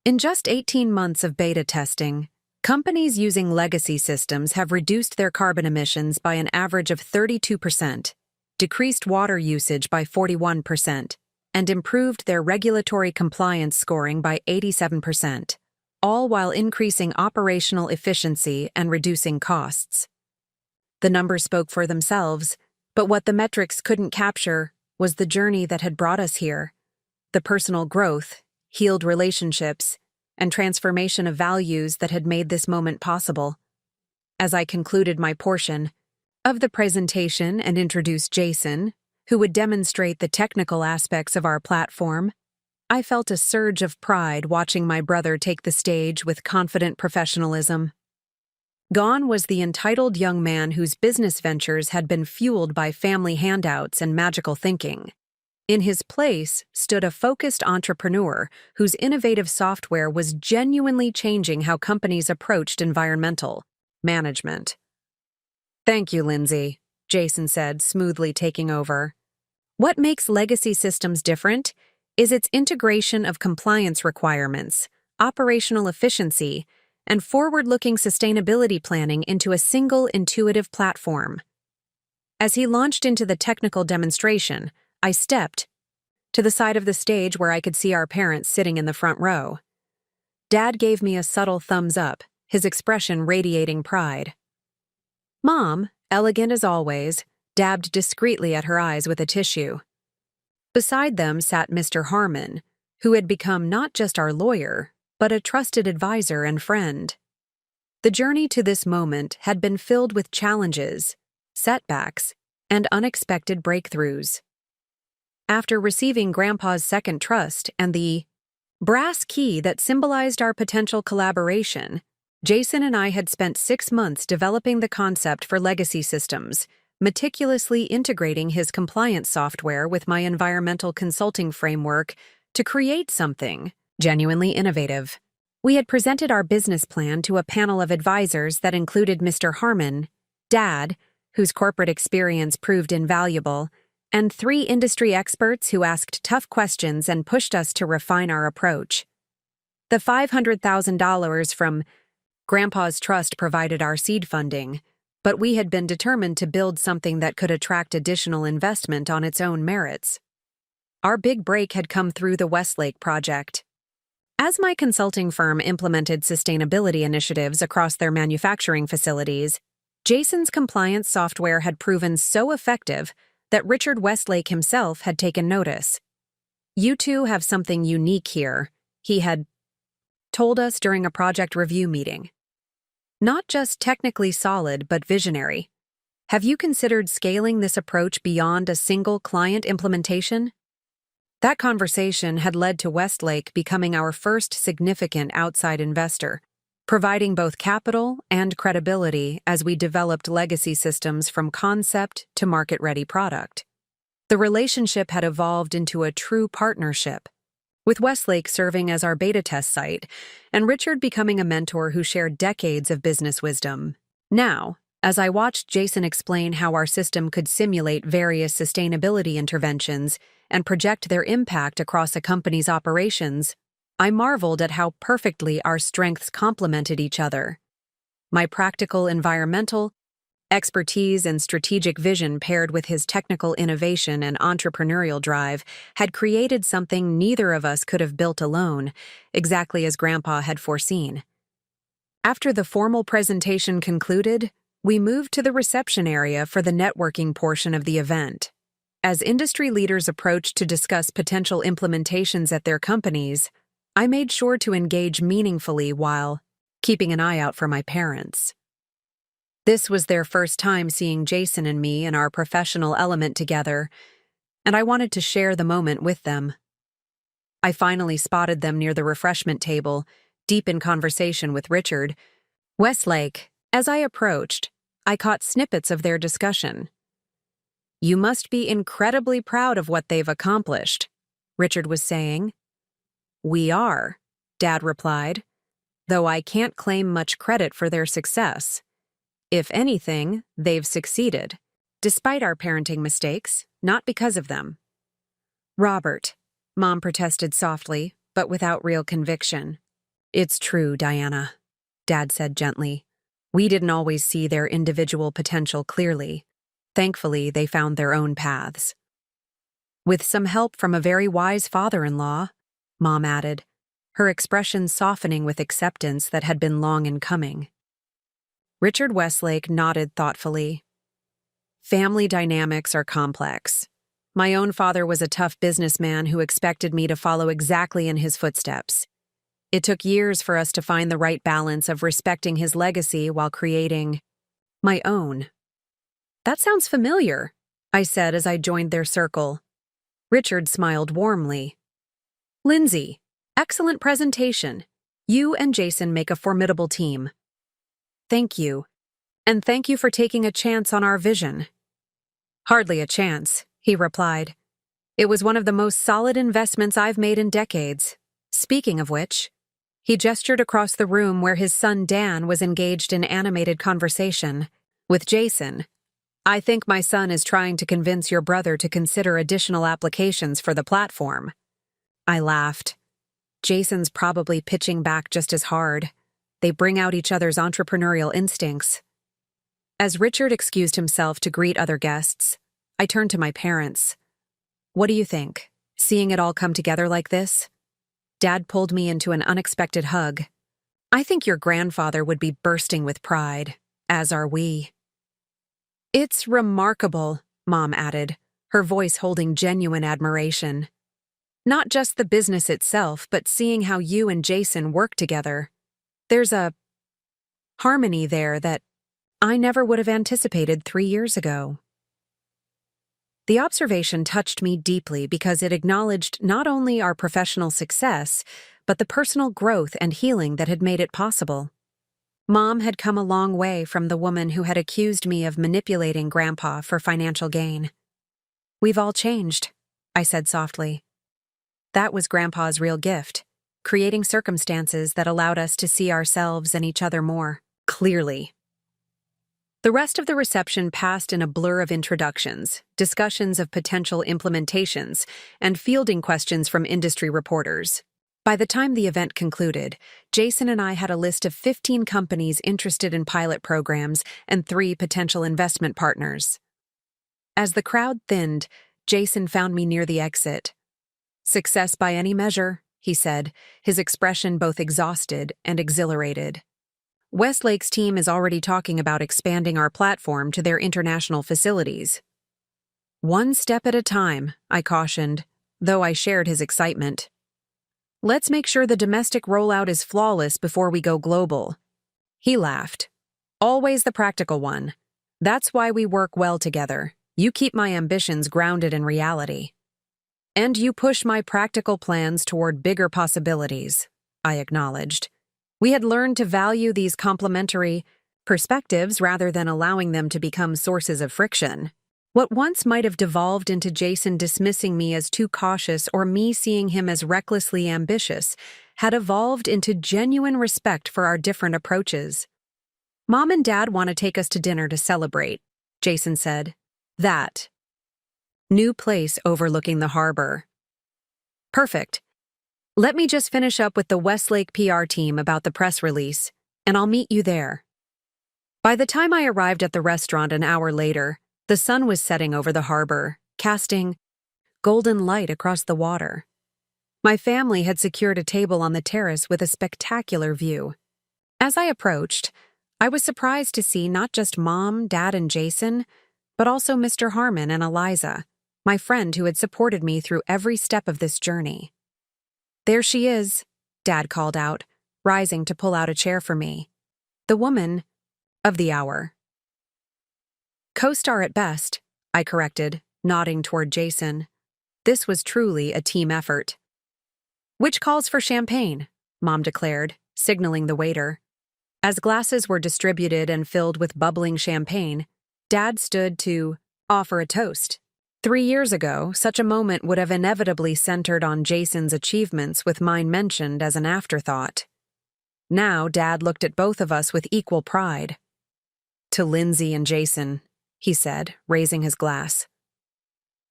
In just 18 months of beta testing, companies using legacy systems have reduced their carbon emissions by an average of 32%, decreased water usage by 41%, and improved their regulatory compliance scoring by 87%. All while increasing operational efficiency and reducing costs. The numbers spoke for themselves, but what the metrics couldn't capture was the journey that had brought us here, the personal growth, healed relationships, and transformation of values that had made this moment possible. As I concluded my portion of the presentation and introduced Jason, who would demonstrate the technical aspects of our platform, I felt a surge of pride watching my brother take the stage with confident professionalism. Gone was the entitled young man whose business ventures had been fueled by family handouts and magical thinking. In his place stood a focused entrepreneur whose innovative software was genuinely changing how companies approached environmental management. "Thank you, Lindsay," Jason said, smoothly taking over. "What makes legacy systems different is its integration of compliance requirements, operational efficiency, and forward-looking sustainability planning into a single intuitive platform." As he launched into the technical demonstration, I stepped to the side of the stage where I could see our parents sitting in the front row. Dad gave me a subtle thumbs up, his expression radiating pride. Mom, elegant as always, dabbed discreetly at her eyes with a tissue. Beside them sat Mr. Harmon, who had become not just our lawyer, but a trusted advisor and friend. The journey to this moment had been filled with challenges, setbacks, and unexpected breakthroughs. After receiving Grandpa's second trust and the brass key that symbolized our potential collaboration, Jason and I had spent 6 months developing the concept for legacy systems, meticulously integrating his compliance software with my environmental consulting framework to create something genuinely innovative. We had presented our business plan to a panel of advisors that included Mr. Harmon, Dad, whose corporate experience proved invaluable, and 3 industry experts who asked tough questions and pushed us to refine our approach. The $500,000 from Grandpa's trust provided our seed funding, but we had been determined to build something that could attract additional investment on its own merits. Our big break had come through the Westlake project. As my consulting firm implemented sustainability initiatives across their manufacturing facilities, Jason's compliance software had proven so effective that Richard Westlake himself had taken notice. "You two have something unique here," he had told us during a project review meeting. "Not just technically solid, but visionary. Have you considered scaling this approach beyond a single client implementation?" That conversation had led to Westlake becoming our first significant outside investor, providing both capital and credibility as we developed legacy systems from concept to market-ready product. The relationship had evolved into a true partnership, with Westlake serving as our beta test site, and Richard becoming a mentor who shared decades of business wisdom. Now, as I watched Jason explain how our system could simulate various sustainability interventions and project their impact across a company's operations, I marveled at how perfectly our strengths complemented each other. My practical environmental expertise and strategic vision paired with his technical innovation and entrepreneurial drive had created something neither of us could have built alone, exactly as Grandpa had foreseen. After the formal presentation concluded, we moved to the reception area for the networking portion of the event. As industry leaders approached to discuss potential implementations at their companies, I made sure to engage meaningfully while keeping an eye out for my parents. This was their first time seeing Jason and me in our professional element together, and I wanted to share the moment with them. I finally spotted them near the refreshment table, deep in conversation with Richard Westlake. As I approached, I caught snippets of their discussion. "You must be incredibly proud of what they've accomplished," Richard was saying. "We are," Dad replied, "though I can't claim much credit for their success. If anything, they've succeeded, despite our parenting mistakes, not because of them." "Robert," Mom protested softly, but without real conviction. "It's true, Diana," Dad said gently. "We didn't always see their individual potential clearly. Thankfully, they found their own paths." "With some help from a very wise father-in-law," Mom added, her expression softening with acceptance that had been long in coming. Richard Westlake nodded thoughtfully. "Family dynamics are complex. My own father was a tough businessman who expected me to follow exactly in his footsteps. It took years for us to find the right balance of respecting his legacy while creating my own." "That sounds familiar," I said as I joined their circle. Richard smiled warmly. "Lindsay, excellent presentation. You and Jason make a formidable team." "Thank you. And thank you for taking a chance on our vision." "Hardly a chance," he replied. "It was one of the most solid investments I've made in decades. Speaking of which," he gestured across the room where his son Dan was engaged in animated conversation with Jason. "I think my son is trying to convince your brother to consider additional applications for the platform." I laughed. Jason's probably pitching back just as hard. They bring out each other's entrepreneurial instincts. As Richard excused himself to greet other guests, I turned to my parents. "What do you think, seeing it all come together like this?" Dad pulled me into an unexpected hug. "I think your grandfather would be bursting with pride, as are we." "It's remarkable," Mom added, her voice holding genuine admiration. "Not just the business itself, but seeing how you and Jason work together. There's a harmony there that I never would have anticipated 3 years ago." The observation touched me deeply because it acknowledged not only our professional success, but the personal growth and healing that had made it possible. Mom had come a long way from the woman who had accused me of manipulating Grandpa for financial gain. "We've all changed," I said softly. "That was Grandpa's real gift, creating circumstances that allowed us to see ourselves and each other more clearly." The rest of the reception passed in a blur of introductions, discussions of potential implementations, and fielding questions from industry reporters. By the time the event concluded, Jason and I had a list of 15 companies interested in pilot programs and 3 potential investment partners. As the crowd thinned, Jason found me near the exit. "Success by any measure," he said, his expression both exhausted and exhilarated. "Westlake's team is already talking about expanding our platform to their international facilities." "One step at a time," I cautioned, though I shared his excitement. "Let's make sure the domestic rollout is flawless before we go global." He laughed. "Always the practical one. That's why we work well together. You keep my ambitions grounded in reality." "And you push my practical plans toward bigger possibilities," I acknowledged. We had learned to value these complementary perspectives rather than allowing them to become sources of friction. What once might have devolved into Jason dismissing me as too cautious or me seeing him as recklessly ambitious had evolved into genuine respect for our different approaches. "Mom and Dad want to take us to dinner to celebrate," Jason said. "That new place overlooking the harbor." "Perfect. Let me just finish up with the Westlake PR team about the press release, and I'll meet you there." By the time I arrived at the restaurant an hour later, the sun was setting over the harbor, casting golden light across the water. My family had secured a table on the terrace with a spectacular view. As I approached, I was surprised to see not just Mom, Dad, and Jason, but also Mr. Harmon and Eliza, my friend who had supported me through every step of this journey. "There she is," Dad called out, rising to pull out a chair for me. "The woman of the hour." "Co-star at best," I corrected, nodding toward Jason. This was truly a team effort. "Which calls for champagne," Mom declared, signaling the waiter. As glasses were distributed and filled with bubbling champagne, Dad stood to offer a toast. 3 years ago, such a moment would have inevitably centered on Jason's achievements, with mine mentioned as an afterthought. Now, Dad looked at both of us with equal pride. "To Lindsay and Jason," he said, raising his glass,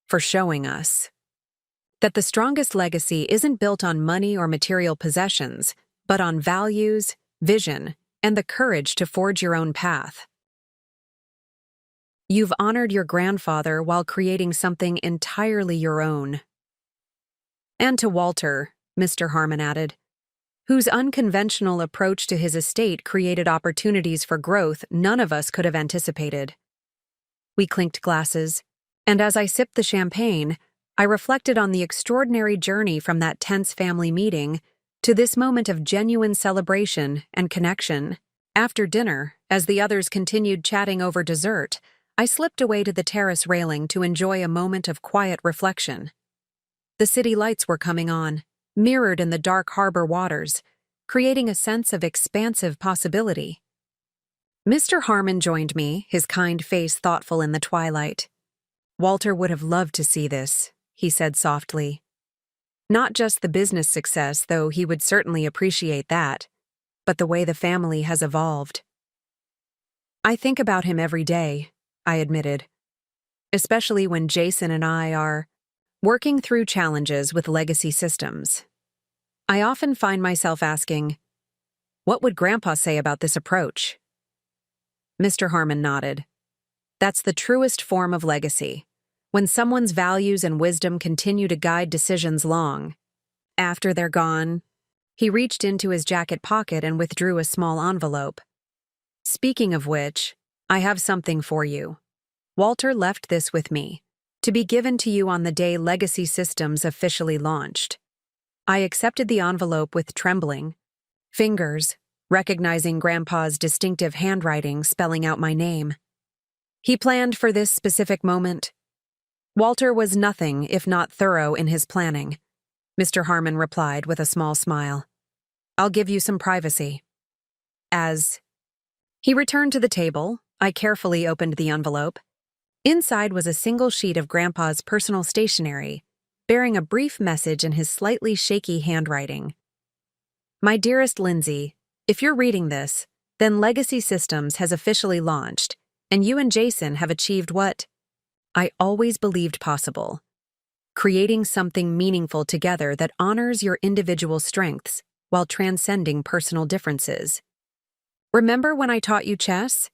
"for showing us that the strongest legacy isn't built on money or material possessions, but on values, vision, and the courage to forge your own path. You've honored your grandfather while creating something entirely your own." "And to Walter," Mr. Harmon added, "whose unconventional approach to his estate created opportunities for growth none of us could have anticipated." We clinked glasses, and as I sipped the champagne, I reflected on the extraordinary journey from that tense family meeting to this moment of genuine celebration and connection. After dinner, as the others continued chatting over dessert, I slipped away to the terrace railing to enjoy a moment of quiet reflection. The city lights were coming on, mirrored in the dark harbor waters, creating a sense of expansive possibility. Mr. Harmon joined me, his kind face thoughtful in the twilight. "Walter would have loved to see this," he said softly. "Not just the business success, though he would certainly appreciate that, but the way the family has evolved." "I think about him every day," I admitted, "especially when Jason and I are working through challenges with legacy systems. I often find myself asking, what would Grandpa say about this approach?" Mr. Harmon nodded. "That's the truest form of legacy, when someone's values and wisdom continue to guide decisions long after they're gone." He reached into his jacket pocket and withdrew a small envelope. "Speaking of which, I have something for you. Walter left this with me, to be given to you on the day Legacy Systems officially launched." I accepted the envelope with trembling fingers, recognizing Grandpa's distinctive handwriting spelling out my name. "He planned for this specific moment." "Walter was nothing if not thorough in his planning," Mr. Harmon replied with a small smile. "I'll give you some privacy." As he returned to the table, I carefully opened the envelope. Inside was a single sheet of Grandpa's personal stationery, bearing a brief message in his slightly shaky handwriting. "My dearest Lindsay, if you're reading this, then Legacy Systems has officially launched, and you and Jason have achieved what I always believed possible: creating something meaningful together that honors your individual strengths while transcending personal differences. Remember when I taught you chess?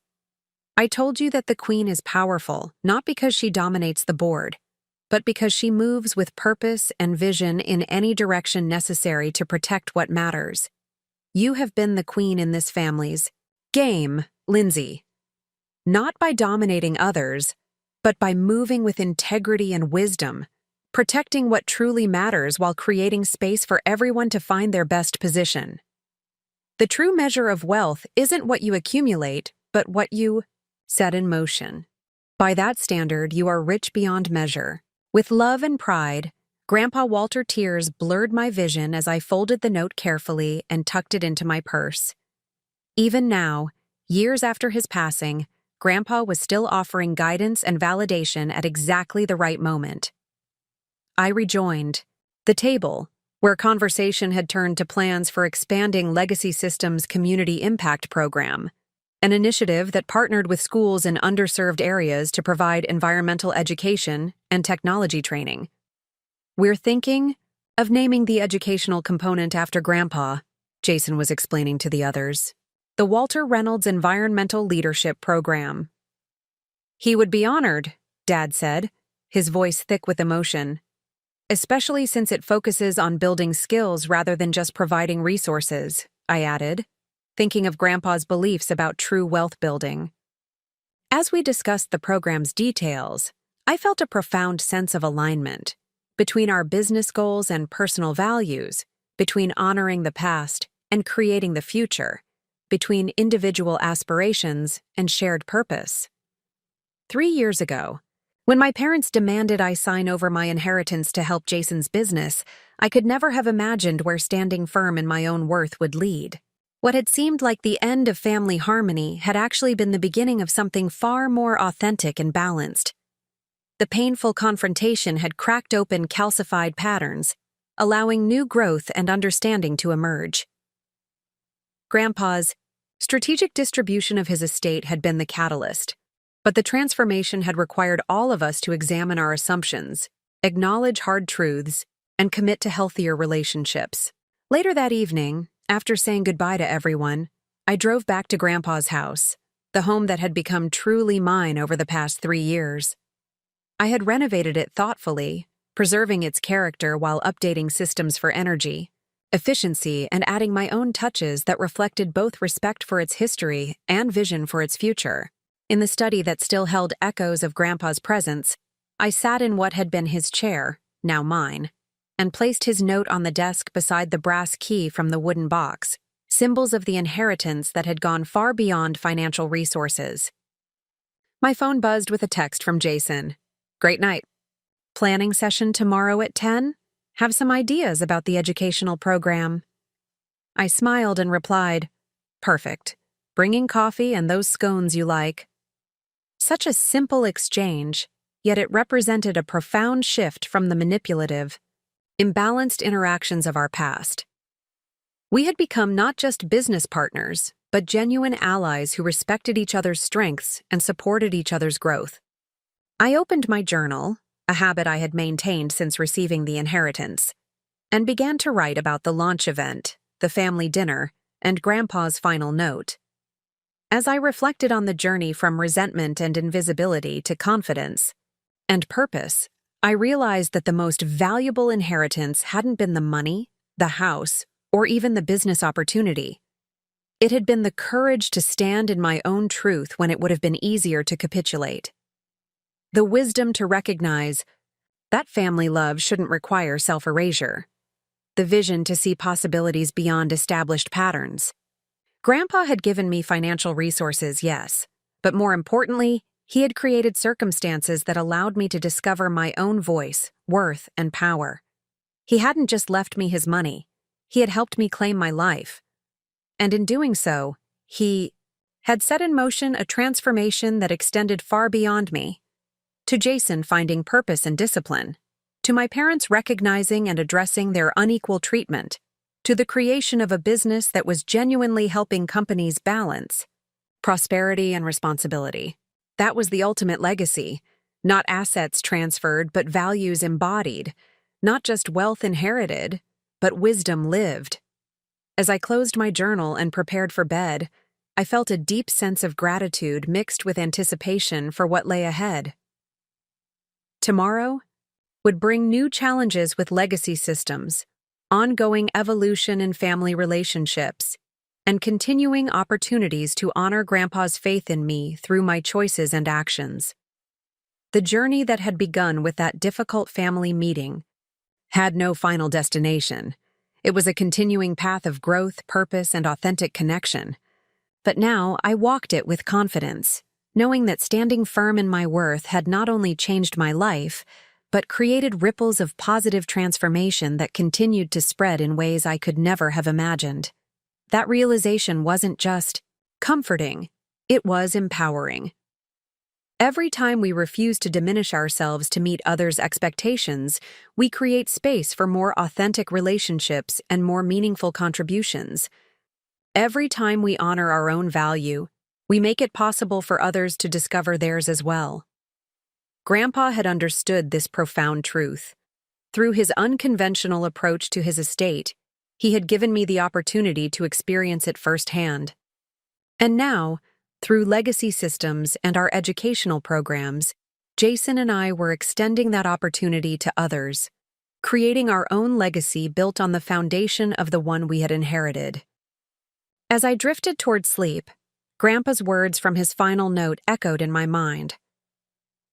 I told you that the queen is powerful, not because she dominates the board, but because she moves with purpose and vision in any direction necessary to protect what matters. You have been the queen in this family's game, Lindsay. Not by dominating others, but by moving with integrity and wisdom, protecting what truly matters while creating space for everyone to find their best position. The true measure of wealth isn't what you accumulate, but what you set in motion. By that standard, you are rich beyond measure. With love and pride, Grandpa Walter." Tears blurred my vision as I folded the note carefully and tucked it into my purse. Even now, years after his passing, Grandpa was still offering guidance and validation at exactly the right moment. I rejoined the table, where conversation had turned to plans for expanding Legacy Systems' Community Impact Program, an initiative that partnered with schools in underserved areas to provide environmental education and technology training. "We're thinking of naming the educational component after Grandpa," Jason was explaining to the others. "The Walter Reynolds Environmental Leadership Program." "He would be honored," Dad said, his voice thick with emotion, "especially since it focuses on building skills rather than just providing resources," I added, thinking of Grandpa's beliefs about true wealth building. As we discussed the program's details, I felt a profound sense of alignment between our business goals and personal values, between honoring the past and creating the future, between individual aspirations and shared purpose. 3 years ago, when my parents demanded I sign over my inheritance to help Jason's business, I could never have imagined where standing firm in my own worth would lead. What had seemed like the end of family harmony had actually been the beginning of something far more authentic and balanced. The painful confrontation had cracked open calcified patterns, allowing new growth and understanding to emerge. Grandpa's strategic distribution of his estate had been the catalyst, but the transformation had required all of us to examine our assumptions, acknowledge hard truths, and commit to healthier relationships. Later that evening, after saying goodbye to everyone, I drove back to Grandpa's house, the home that had become truly mine over the past 3 years. I had renovated it thoughtfully, preserving its character while updating systems for energy, efficiency, and adding my own touches that reflected both respect for its history and vision for its future. In the study that still held echoes of Grandpa's presence, I sat in what had been his chair, now mine, and placed his note on the desk beside the brass key from the wooden box, symbols of the inheritance that had gone far beyond financial resources. My phone buzzed with a text from Jason. "Great night. Planning session tomorrow at 10? Have some ideas about the educational program." I smiled and replied, "Perfect. Bringing coffee and those scones you like." Such a simple exchange, yet it represented a profound shift from the manipulative, imbalanced interactions of our past. We had become not just business partners, but genuine allies who respected each other's strengths and supported each other's growth. I opened my journal, a habit I had maintained since receiving the inheritance, and began to write about the launch event, the family dinner, and Grandpa's final note. As I reflected on the journey from resentment and invisibility to confidence and purpose, I realized that the most valuable inheritance hadn't been the money, the house, or even the business opportunity. It had been the courage to stand in my own truth when it would have been easier to capitulate. The wisdom to recognize that family love shouldn't require self-erasure. The vision to see possibilities beyond established patterns. Grandpa had given me financial resources, yes, but more importantly, he had created circumstances that allowed me to discover my own voice, worth, and power. He hadn't just left me his money, he had helped me claim my life. And in doing so, he had set in motion a transformation that extended far beyond me. To Jason finding purpose and discipline, to my parents recognizing and addressing their unequal treatment, to the creation of a business that was genuinely helping companies balance prosperity and responsibility. That was the ultimate legacy, not assets transferred, but values embodied, not just wealth inherited, but wisdom lived. As I closed my journal and prepared for bed, I felt a deep sense of gratitude mixed with anticipation for what lay ahead. Tomorrow would bring new challenges with legacy systems, ongoing evolution in family relationships, and continuing opportunities to honor Grandpa's faith in me through my choices and actions. The journey that had begun with that difficult family meeting had no final destination. It was a continuing path of growth, purpose, and authentic connection. But now I walked it with confidence, knowing that standing firm in my worth had not only changed my life, but created ripples of positive transformation that continued to spread in ways I could never have imagined. That realization wasn't just comforting, it was empowering. Every time we refuse to diminish ourselves to meet others' expectations, we create space for more authentic relationships and more meaningful contributions. Every time we honor our own value, we make it possible for others to discover theirs as well. Grandpa had understood this profound truth. Through his unconventional approach to his estate, he had given me the opportunity to experience it firsthand. And now, through legacy systems and our educational programs, Jason and I were extending that opportunity to others, creating our own legacy built on the foundation of the one we had inherited. As I drifted toward sleep, Grandpa's words from his final note echoed in my mind.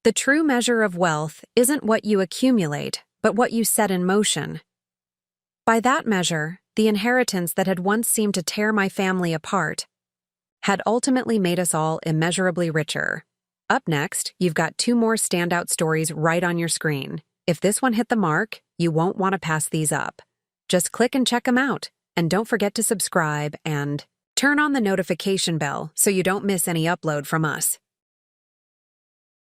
The true measure of wealth isn't what you accumulate, but what you set in motion. By that measure, the inheritance that had once seemed to tear my family apart had ultimately made us all immeasurably richer. Up next, you've got 2 more standout stories right on your screen. If this one hit the mark, you won't want to pass these up. Just click and check them out, and don't forget to subscribe and turn on the notification bell so you don't miss any upload from us.